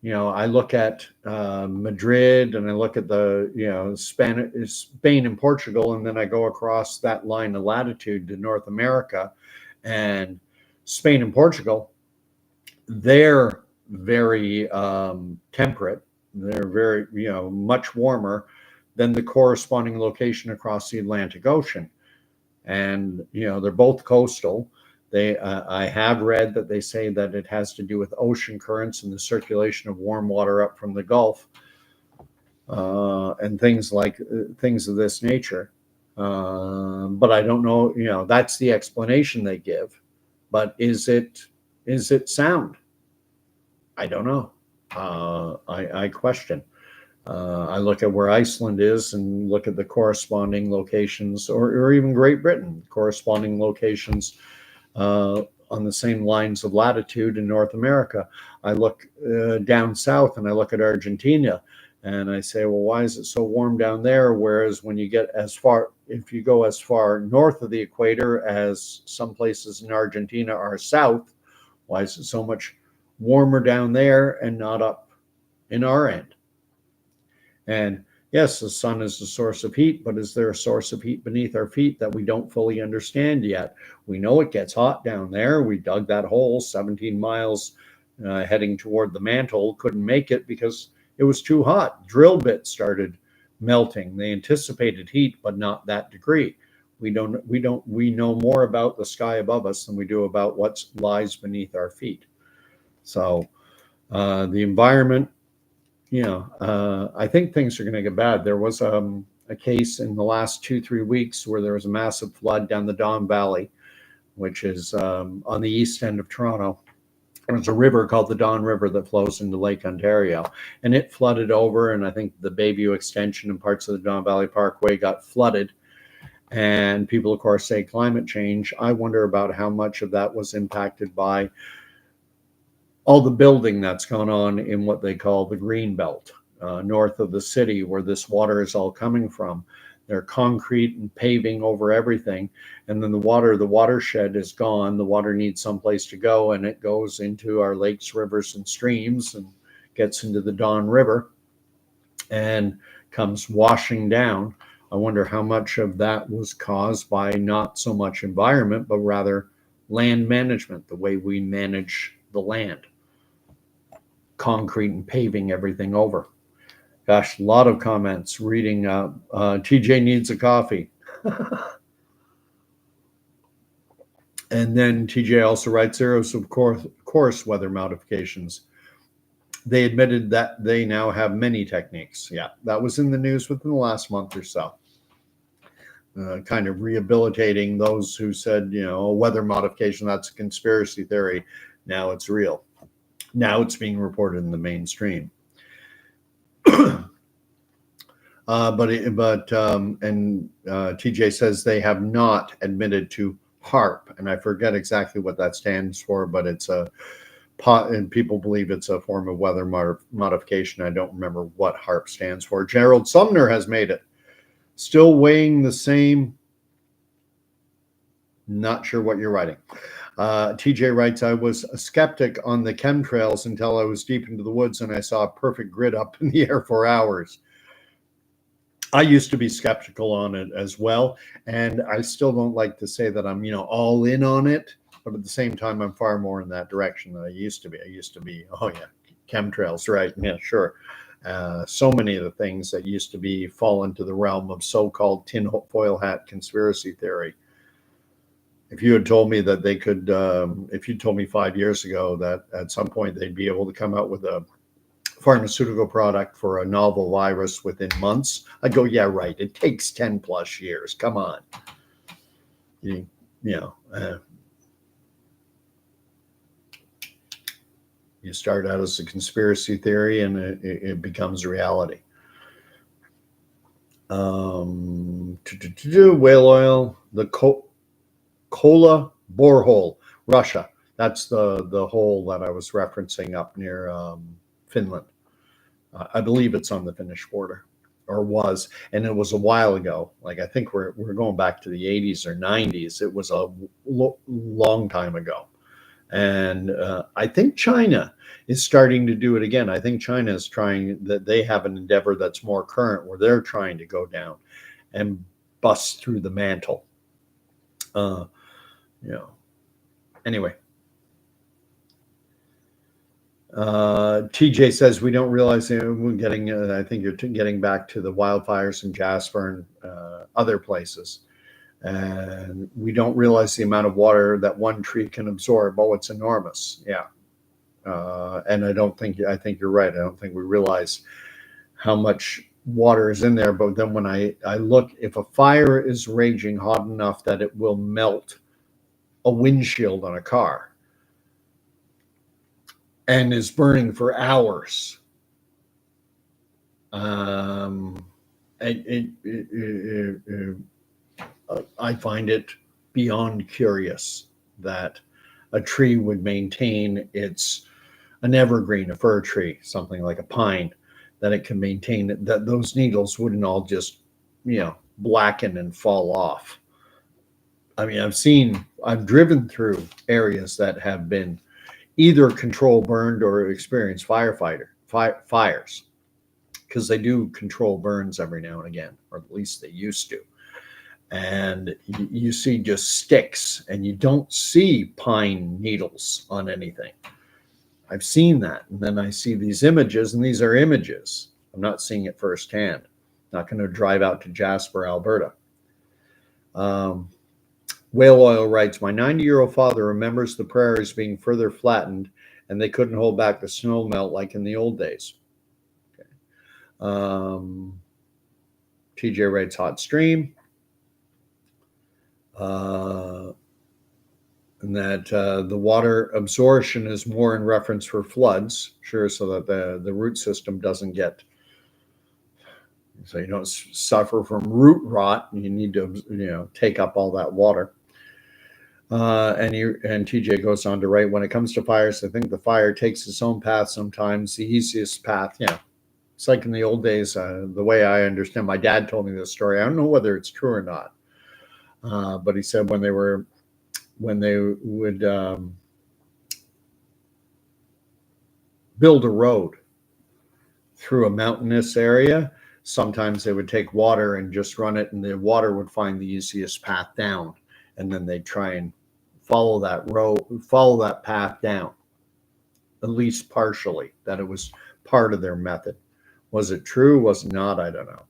I look at Madrid and I look at the, Spain and Portugal, and then I go across that line of latitude to North America, and Spain and Portugal, they're very temperate. They're very, much warmer than the corresponding location across the Atlantic Ocean. And, they're both coastal. I have read that they say that it has to do with ocean currents and the circulation of warm water up from the Gulf, and things of this nature. But I don't know, that's the explanation they give. But is it sound? I don't know. I question. I look at where Iceland is and look at the corresponding locations, or even Great Britain, corresponding locations on the same lines of latitude in North America. I look down south and I look at Argentina, And I say, well, why is it so warm down there? Whereas when you get if you go as far north of the equator as some places in Argentina are south, why is it so much warmer down there and not up in our end? And yes, the sun is the source of heat, but is there a source of heat beneath our feet that we don't fully understand yet? We know it gets hot down there. We dug that hole 17 miles heading toward the mantle, couldn't make it because it was too hot. Drill bits started melting. They anticipated heat, but not that degree. We know more about the sky above us than we do about what lies beneath our feet. So the environment, I think things are going to get bad. There was a case in the last 2-3 weeks where there was a massive flood down the Don Valley, which is on the east end of Toronto. There's a river called the Don River that flows into Lake Ontario, and it flooded over. And I think the Bayview Extension and parts of the Don Valley Parkway got flooded. And people, of course, say climate change. I wonder about how much of that was impacted by all the building that's gone on in what they call the green belt, north of the city, where this water is all coming from. They're concrete and paving over everything, and then the watershed is gone. The water needs someplace to go, and it goes into our lakes, rivers, and streams, and gets into the Don River and comes washing down. I wonder how much of that was caused by not so much environment, but rather land management, the way we manage the land. Concrete and paving everything over. Gosh, a lot of comments reading. TJ needs a coffee. And then TJ also writes, there is, of course, weather modifications. They admitted that they now have many techniques. Yeah, that was in the news within the last month or so. Kind of rehabilitating those who said, weather modification, that's a conspiracy theory. Now it's real. Now it's being reported in the mainstream. TJ says they have not admitted to HARP, and I forget exactly what that stands for, but it's and people believe it's a form of weather modification. I don't remember what HARP stands for. Gerald Sumner has made it. Still weighing the same. Not sure what you're writing. TJ writes, I was a skeptic on the chemtrails until I was deep into the woods and I saw a perfect grid up in the air for hours. I used to be skeptical on it as well, and I still don't like to say that I'm, all in on it, but at the same time, I'm far more in that direction than I used to be. I used to be, oh yeah, chemtrails, right? Yeah, sure. So many of the things that used to fall into the realm of so-called tinfoil hat conspiracy theory. If you had told me that they could, if you told me 5 years ago that at some point they'd be able to come out with a pharmaceutical product for a novel virus within months, I'd go, yeah, right. It takes 10 plus years. Come on. You start out as a conspiracy theory and it becomes reality. Whale oil, the Kola borehole, Russia. That's the hole that I was referencing up near Finland. I believe it's on the Finnish border, or was, and it was a while ago. Like I think we're going back to the 80s or 90s. It was a long time ago, and I think China is starting to do it again. I think China is trying that. They have an endeavor that's more current, where they're trying to go down and bust through the mantle. Anyway. TJ says we don't realize we're getting. I think you're getting back to the wildfires in Jasper and other places, and we don't realize the amount of water that one tree can absorb. Oh, it's enormous. Yeah, and I think you're right. I don't think we realize how much water is in there. But then when I look, if a fire is raging hot enough that it will melt a windshield on a car, and is burning for hours. I find it beyond curious that a tree would maintain an evergreen, a fir tree, something like a pine, that it can maintain it, that those needles wouldn't all just, blacken and fall off. I mean, I've driven through areas that have been either control burned or experienced fires, because they do control burns every now and again, or at least they used to. And you see just sticks, and you don't see pine needles on anything. I've seen that, and then I see these images, and these are images. I'm not seeing it firsthand. Not going to drive out to Jasper, Alberta. Whale Oil writes, my 90-year-old father remembers the prairies being further flattened, and they couldn't hold back the snow melt like in the old days. Okay. TJ writes, hot stream. And that the water absorption is more in reference for floods, sure, so that the root system doesn't get, so you don't suffer from root rot. You need to, take up all that water. And TJ goes on to write, when it comes to fires, I think the fire takes its own path sometimes, the easiest path. Yeah, it's like in the old days, the way I understand, my dad told me this story. I don't know whether it's true or not, but he said when they would build a road through a mountainous area, sometimes they would take water and just run it, and the water would find the easiest path down, and then they'd try and follow that path down, at least partially, that it was part of their method. Was it true? Was it not? I don't know.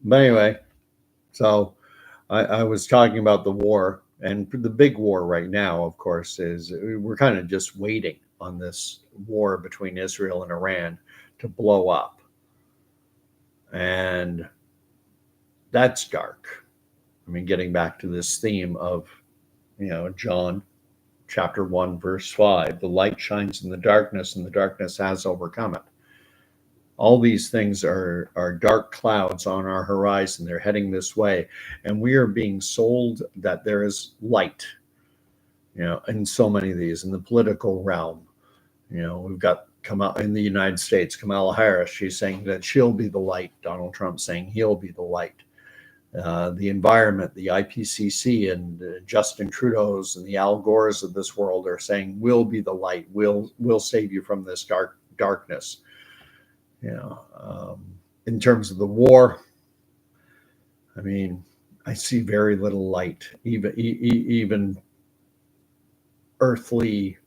But anyway, so I was talking about the war, and the big war right now, of course, is we're kind of just waiting on this war between Israel and Iran to blow up. And that's dark. I mean, getting back to this theme of, John chapter 1, verse 5, the light shines in the darkness, and the darkness has overcome it. All these things are dark clouds on our horizon. They're heading this way. And we are being sold that there is light, in so many of these, in the political realm. We've got in the United States, Kamala Harris, she's saying that she'll be the light. Donald Trump saying he'll be the light. The environment, the IPCC, and Justin Trudeau's and the Al Gores of this world are saying we'll be the light. We'll save you from this darkness. In terms of the war, I mean, I see very little light, even earthly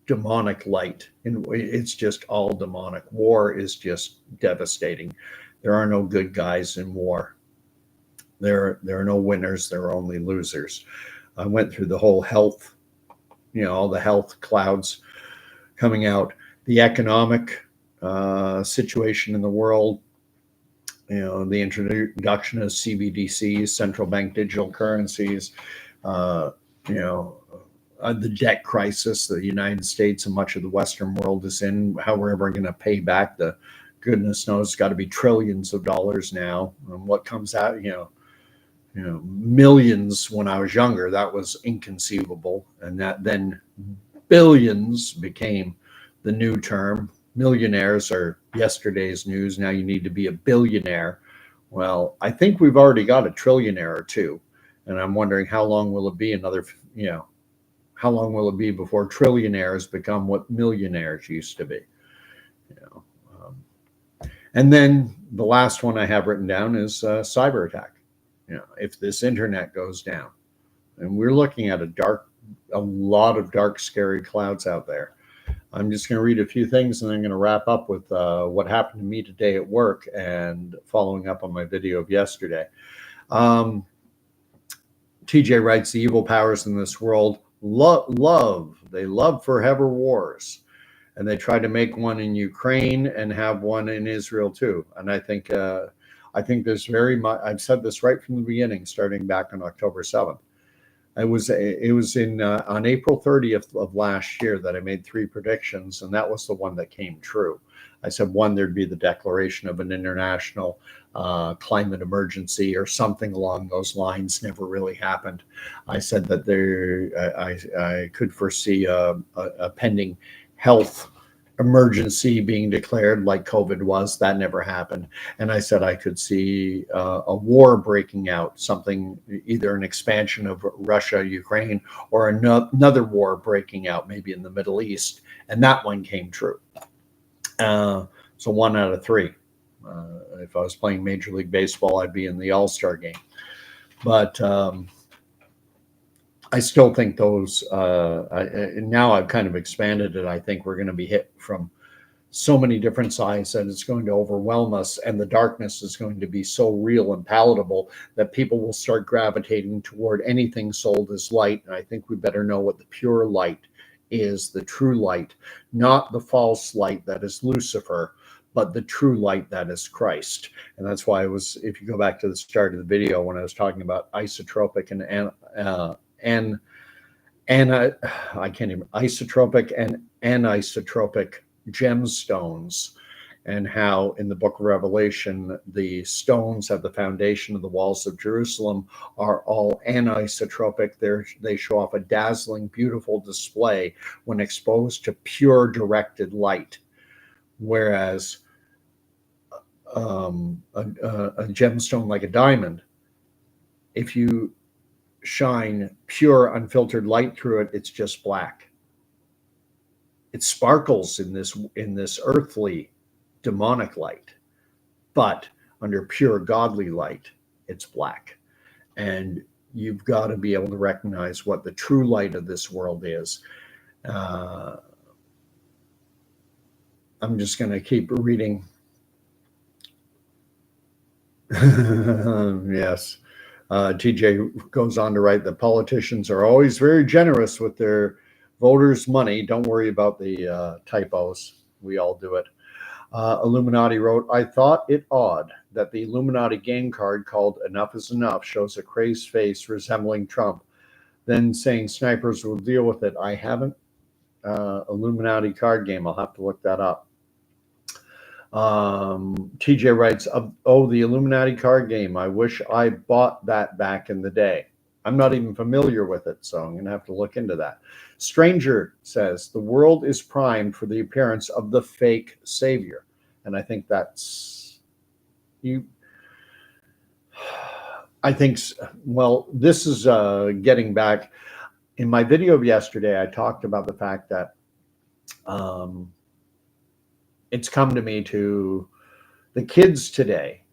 demonic light. And it's just all demonic. War is just devastating. There are no good guys in war. There are no winners. There are only losers. I went through the whole health, all the health clouds coming out, the economic situation in the world, the introduction of CBDCs, central bank digital currencies, the debt crisis that the United States and much of the Western world is in, how we're ever going to pay back the goodness knows, it's got to be trillions of dollars now. And what comes out, millions when I was younger, that was inconceivable. And that then billions became the new term. Millionaires are yesterday's news. Now you need to be a billionaire. Well, I think we've already got a trillionaire or two. And I'm wondering how long will it be how long will it be before trillionaires become what millionaires used to be? And then the last one I have written down is cyber attack. If this internet goes down, and we're looking at a lot of dark, scary clouds out there. I'm just going to read a few things, and I'm going to wrap up with what happened to me today at work and following up on my video of yesterday. TJ writes, the evil powers in this world love forever wars. And they tried to make one in Ukraine and have one in Israel too. And I think there's very much, I've said this right from the beginning, starting back on October 7th. It was on April 30th of last year that I made 3 predictions, and that was the one that came true. I said, one, there'd be the declaration of an international climate emergency or something along those lines. Never really happened. I said that I could foresee a pending health emergency being declared like COVID was. That never happened. And I said I could see a war breaking out, something, either an expansion of Russia, Ukraine, or another war breaking out, maybe in the Middle East. And that one came true. So 1 out of 3. If I was playing Major League Baseball, I'd be in the All-Star game. But I still think those, now I've kind of expanded it. I think we're going to be hit from so many different sides that it's going to overwhelm us, and the darkness is going to be so real and palatable that people will start gravitating toward anything sold as light. And I think we better know what the pure light is, the true light, not the false light that is Lucifer, but the true light that is Christ. And that's why if you go back to the start of the video when I was talking about isotropic isotropic and anisotropic gemstones, and how in the book of Revelation, the stones at the foundation of the walls of Jerusalem are all anisotropic. They show off a dazzling, beautiful display when exposed to pure directed light. Whereas a gemstone like a diamond, if you shine pure, unfiltered light through it, it's just black. It sparkles in this earthly, demonic light, but under pure, godly light, it's black. And you've got to be able to recognize what the true light of this world is. I'm just going to keep reading. Yes. TJ goes on to write that politicians are always very generous with their voters' money. Don't worry about the typos. We all do it. Illuminati wrote, I thought it odd that the Illuminati game card called Enough is Enough shows a crazed face resembling Trump, then saying snipers will deal with it. I haven't. Illuminati card game. I'll have to look that up. TJ writes, oh, the Illuminati card game. I wish I bought that back in the day. I'm not even familiar with it, so I'm going to have to look into that. Stranger says, the world is primed for the appearance of the fake savior. And I think that's, well, this is getting back. In my video of yesterday, I talked about the fact that it's come to me to the kids today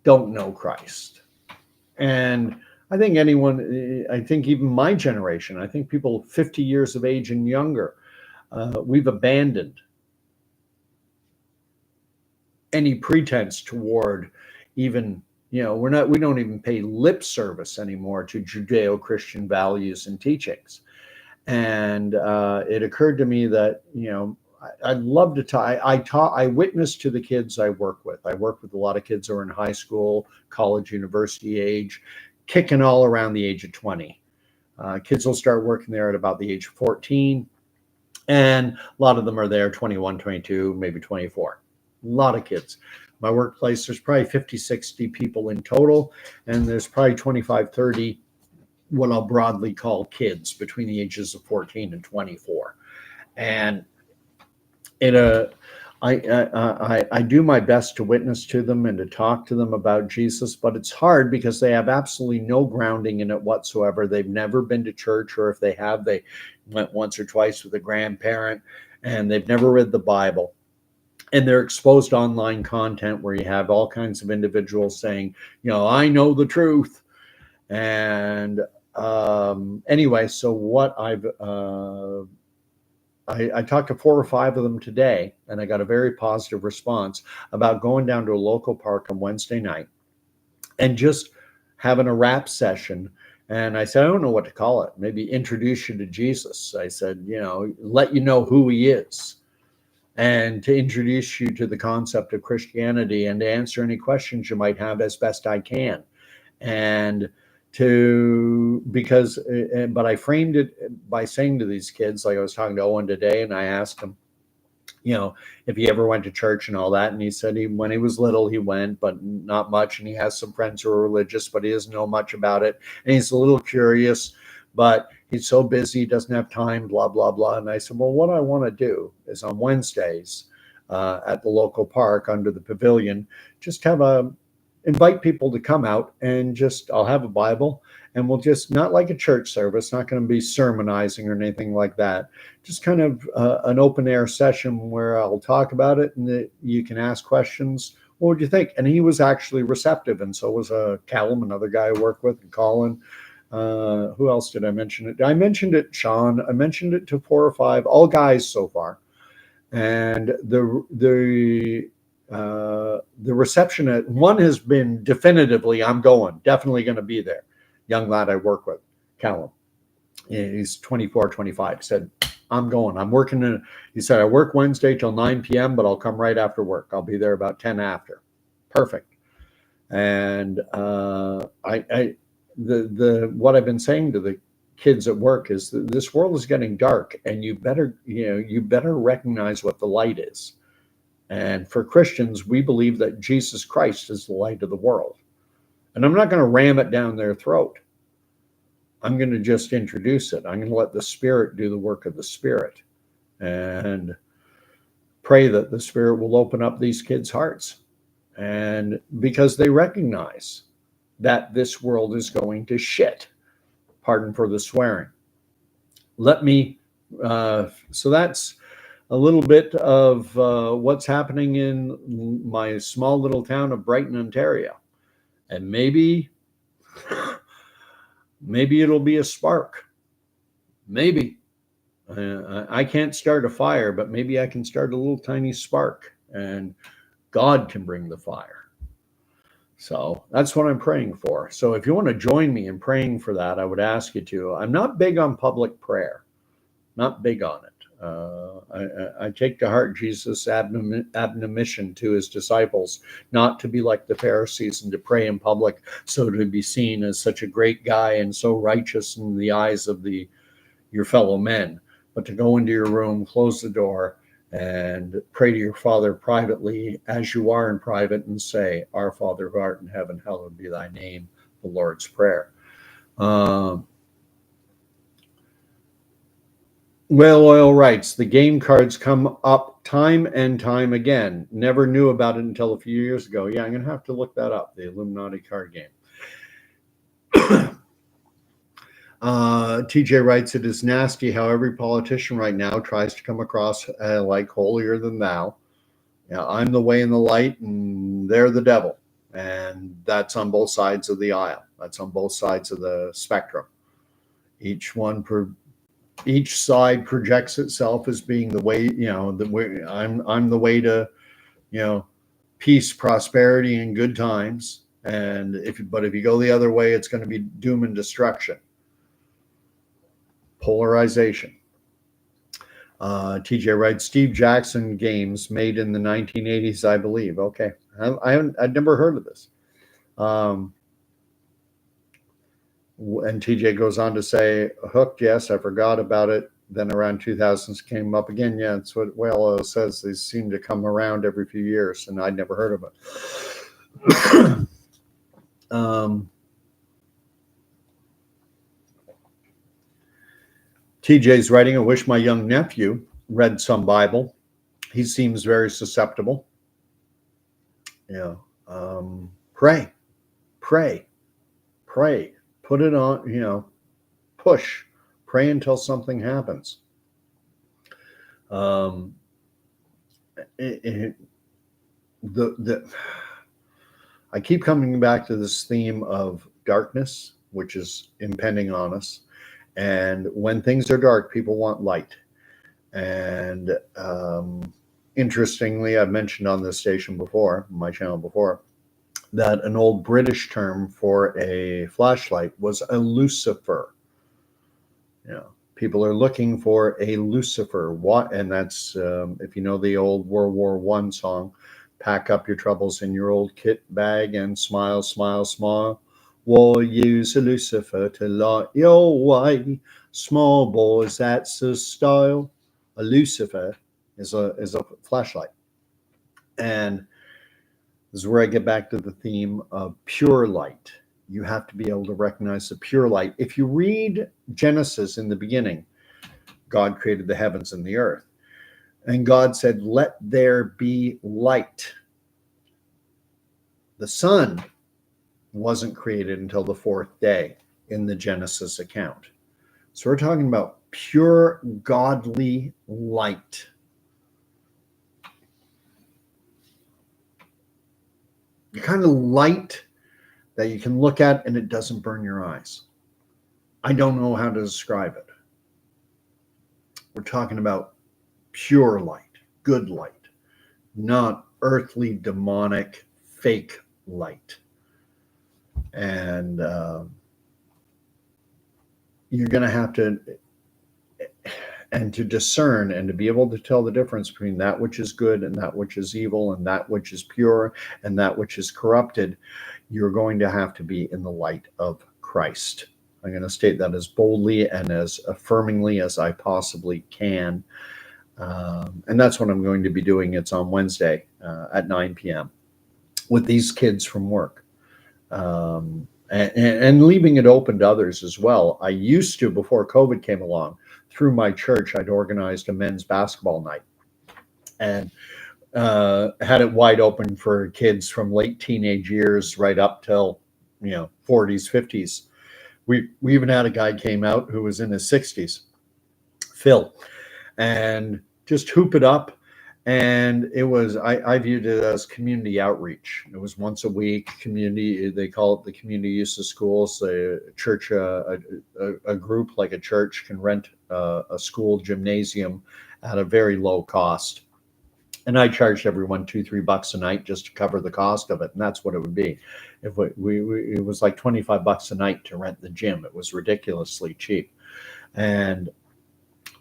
don't know Christ. And I think even my generation, I think people 50 years of age and younger, we've abandoned any pretense toward even, we don't even pay lip service anymore to Judeo-Christian values and teachings. And it occurred to me that, I'd love to talk. I witness to the kids I work with. I work with a lot of kids who are in high school, college, university age, kicking all around the age of 20. Kids will start working there at about the age of 14. And a lot of them are there 21, 22, maybe 24. A lot of kids. My workplace, there's probably 50, 60 people in total. And there's probably 25, 30, what I'll broadly call kids between the ages of 14 and 24. And I do my best to witness to them and to talk to them about Jesus, but it's hard because they have absolutely no grounding in it whatsoever. They've never been to church, or if they have, they went once or twice with a grandparent, and they've never read the Bible. And they're exposed to online content where you have all kinds of individuals saying, I know the truth. And anyway, so what I talked to 4 or 5 of them today, and I got a very positive response about going down to a local park on Wednesday night and just having a rap session. And I said, I don't know what to call it. Maybe introduce you to Jesus. I said, let you know who he is, and to introduce you to the concept of Christianity, and to answer any questions you might have as best I can. And but I framed it by saying to these kids, like I was talking to Owen today, and I asked him, if he ever went to church and all that. And he said when he was little, he went, but not much. And he has some friends who are religious, but he doesn't know much about it. And he's a little curious, but he's so busy, he doesn't have time, blah, blah, blah. And I said, well, what I want to do is on Wednesdays at the local park under the pavilion, just invite people to come out and I'll have a Bible and we'll just, not like a church service, not going to be sermonizing or anything like that. Just kind of an open air session where I'll talk about it and you can ask questions. What would you think? And he was actually receptive. And so was Callum, another guy I work with, and Colin. Who else did I mention it? I mentioned it, Sean. I mentioned it to 4 or 5, all guys so far. And the reception at one has been definitively, I'm going, definitely going to be there. Young lad I work with, Callum. He's 24, 25. He said, I'm going. I'm working. He said, I work Wednesday till 9 p.m., but I'll come right after work. I'll be there about 10 after. Perfect. And what I've been saying to the kids at work is that this world is getting dark, and you better recognize what the light is. And for Christians, we believe that Jesus Christ is the light of the world. And I'm not going to ram it down their throat. I'm going to just introduce it. I'm going to let the Spirit do the work of the Spirit and pray that the Spirit will open up these kids' hearts. And because they recognize that this world is going to shit. Pardon for the swearing. So that's a little bit of what's happening in my small little town of Brighton, Ontario. And maybe it'll be a spark. Maybe. I can't start a fire, but maybe I can start a little tiny spark, and God can bring the fire. So that's what I'm praying for. So if you want to join me in praying for that, I would ask you to. I'm not big on public prayer. Not big on it. I take to heart Jesus' admonition to his disciples not to be like the Pharisees and to pray in public, so to be seen as such a great guy and so righteous in the eyes of your fellow men, but to go into your room, close the door, and pray to your Father privately as you are in private and say, Our Father who art in heaven, hallowed be thy name, the Lord's Prayer. Whale Oil writes, the game cards come up time and time again. Never knew about it until a few years ago. Yeah, I'm going to have to look that up, the Illuminati card game. TJ writes, it is nasty how every politician right now tries to come across like holier than thou. Yeah, I'm the way and the light, and they're the devil. And that's on both sides of the aisle. That's on both sides of the spectrum. Each side projects itself as being the way, I'm the way to, peace, prosperity, and good times. And if you go the other way, it's going to be doom and destruction. Polarization. TJ writes, Steve Jackson games made in the 1980s, I believe. Okay. I'd never heard of this. And TJ goes on to say, Hooked, yes, I forgot about it. Then around 2000s came up again. Yeah, that's what Whale says. They seem to come around every few years, and I'd never heard of it. TJ's writing, I wish my young nephew read some Bible. He seems very susceptible. Yeah. Pray. Put it on, push. Pray until something happens. I keep coming back to this theme of darkness, which is impending on us. And when things are dark, people want light. And interestingly, I've mentioned on this station before, my channel before, that an old British term for a flashlight was a lucifer. People are looking for a lucifer. What? And that's, if you know the old World War I song, pack up your troubles in your old kit bag and smile, smile, smile. We'll use a lucifer to light your way. Small boys, that's the style. A lucifer is a flashlight. And this is where I get back to the theme of pure light. You have to be able to recognize the pure light. If you read Genesis, in the beginning, God created the heavens and the earth. And God said, let there be light. The sun wasn't created until the fourth day in the Genesis account. So we're talking about pure godly light. The kind of light that you can look at and it doesn't burn your eyes. I don't know how to describe it. We're talking about pure light, good light, not earthly, demonic, fake light. And you're going to have to, and to discern and to be able to tell the difference between that which is good and that which is evil and that which is pure and that which is corrupted, you're going to have to be in the light of Christ. I'm going to state that as boldly and as affirmingly as I possibly can. And that's what I'm going to be doing. It's on Wednesday at 9 p.m. with these kids from work. And leaving it open to others as well. I used to, before COVID came along, through my church, I'd organized a men's basketball night and had it wide open for kids from late teenage years right up till 40s, 50s. We even had a guy came out who was in his 60s, Phil, and just hoop it up. And it was, I viewed it as community outreach. It was once a week, community, they call it the community use of schools. The church, a group like a church can rent a school gymnasium at a very low cost. And I charged everyone $2-3 a night just to cover the cost of it. And that's what it would be. If it was like $25 a night to rent the gym. It was ridiculously cheap. And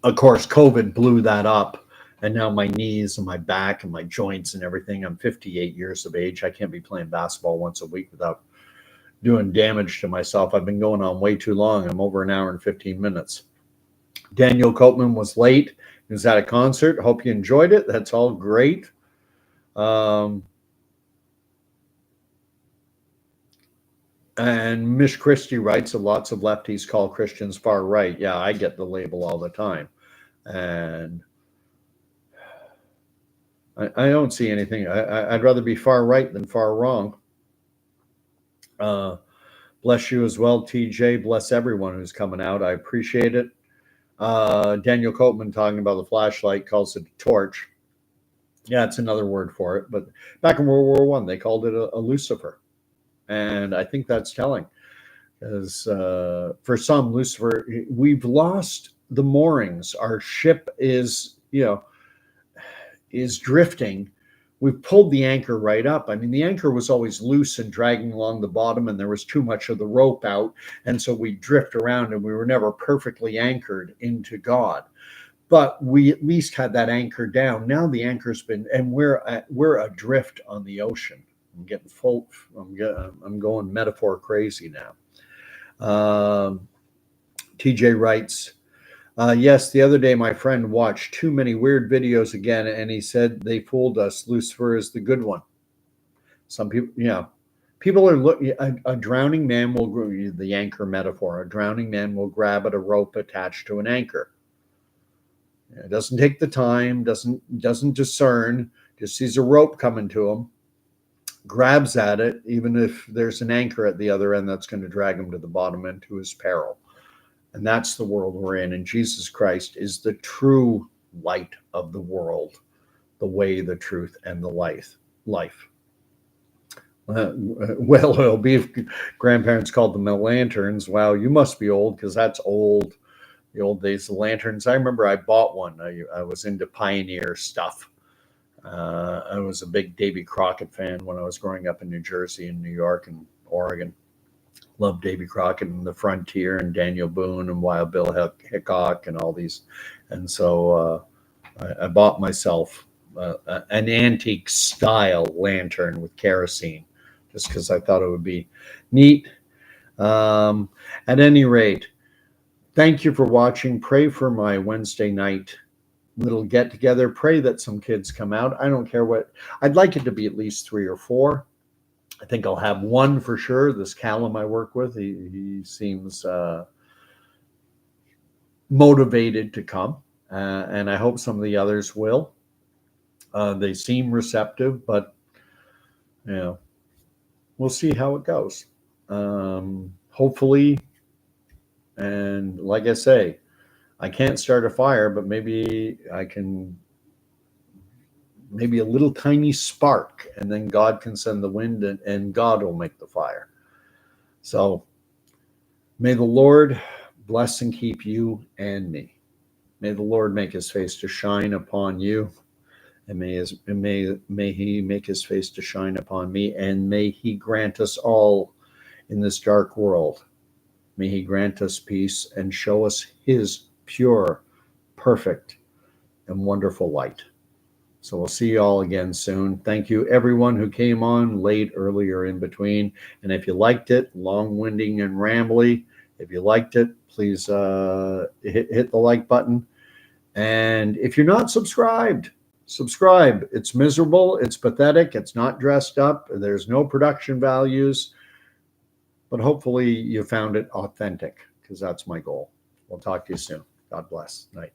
of course, COVID blew that up. And now my knees and my back and my joints and everything, I'm 58 years of age. I can't be playing basketball once a week without doing damage to myself. I've been going on way too long. I'm over an hour and 15 minutes. Daniel Copeman was late. He was at a concert. Hope you enjoyed it. That's all great. And Miss Christie writes that lots of lefties call Christians far right. Yeah, I get the label all the time. And I don't see anything. I'd rather be far right than far wrong. Bless you as well, TJ. Bless everyone who's coming out. I appreciate it. Daniel Copeman talking about the flashlight calls it a torch. Yeah, it's another word for it. But back in World War I, they called it a Lucifer. And I think that's telling. Because for some, Lucifer, we've lost the moorings. Our ship is drifting. We've pulled the anchor right up. I mean, the anchor was always loose and dragging along the bottom, and there was too much of the rope out. And so we drift around, and we were never perfectly anchored into God. But we at least had that anchor down. Now the anchor's been, and we're adrift on the ocean. I'm getting full. I'm going metaphor crazy now. TJ writes, yes, the other day my friend watched too many weird videos again, and he said they fooled us. Lucifer is the good one. Some people, people are looking. A drowning man will, the anchor metaphor, a drowning man will grab at a rope attached to an anchor. It doesn't take the time, doesn't discern, just sees a rope coming to him, grabs at it, even if there's an anchor at the other end that's going to drag him to the bottom and to his peril. And that's the world we're in. And Jesus Christ is the true light of the world, the way, the truth, and the life. Well, it'll be if grandparents called them the lanterns. Wow, you must be old, because that's old. The old days of lanterns. I remember I bought one. I was into Pioneer stuff. I was a big Davy Crockett fan when I was growing up in New Jersey and New York and Oregon. Loved Davy Crockett and the Frontier and Daniel Boone and Wild Bill Hickok and all these. And so I bought myself an antique style lantern with kerosene just because I thought it would be neat. At any rate, thank you for watching. Pray for my Wednesday night little get together. Pray that some kids come out. I don't care what. I'd like it to be at least 3 or 4. I think I'll have one for sure. This Callum I work with, he seems motivated to come, and I hope some of the others will. They seem receptive, but you know, we'll see how it goes. Hopefully, and like I say, I can't start a fire, but maybe I can, maybe a little tiny spark, and then God can send the wind, and God will make the fire. So may the Lord bless and keep you and me. May the Lord make his face to shine upon you, and may he make his face to shine upon me, and may he grant us all in this dark world. May he grant us peace and show us his pure, perfect, and wonderful light. So we'll see you all again soon. Thank you, everyone who came on late, early, or in between. And if you liked it, long-winding and rambly, if you liked it, please hit the like button. And if you're not subscribed, subscribe. It's miserable. It's pathetic. It's not dressed up. There's no production values. But hopefully you found it authentic, because that's my goal. We'll talk to you soon. God bless. Night.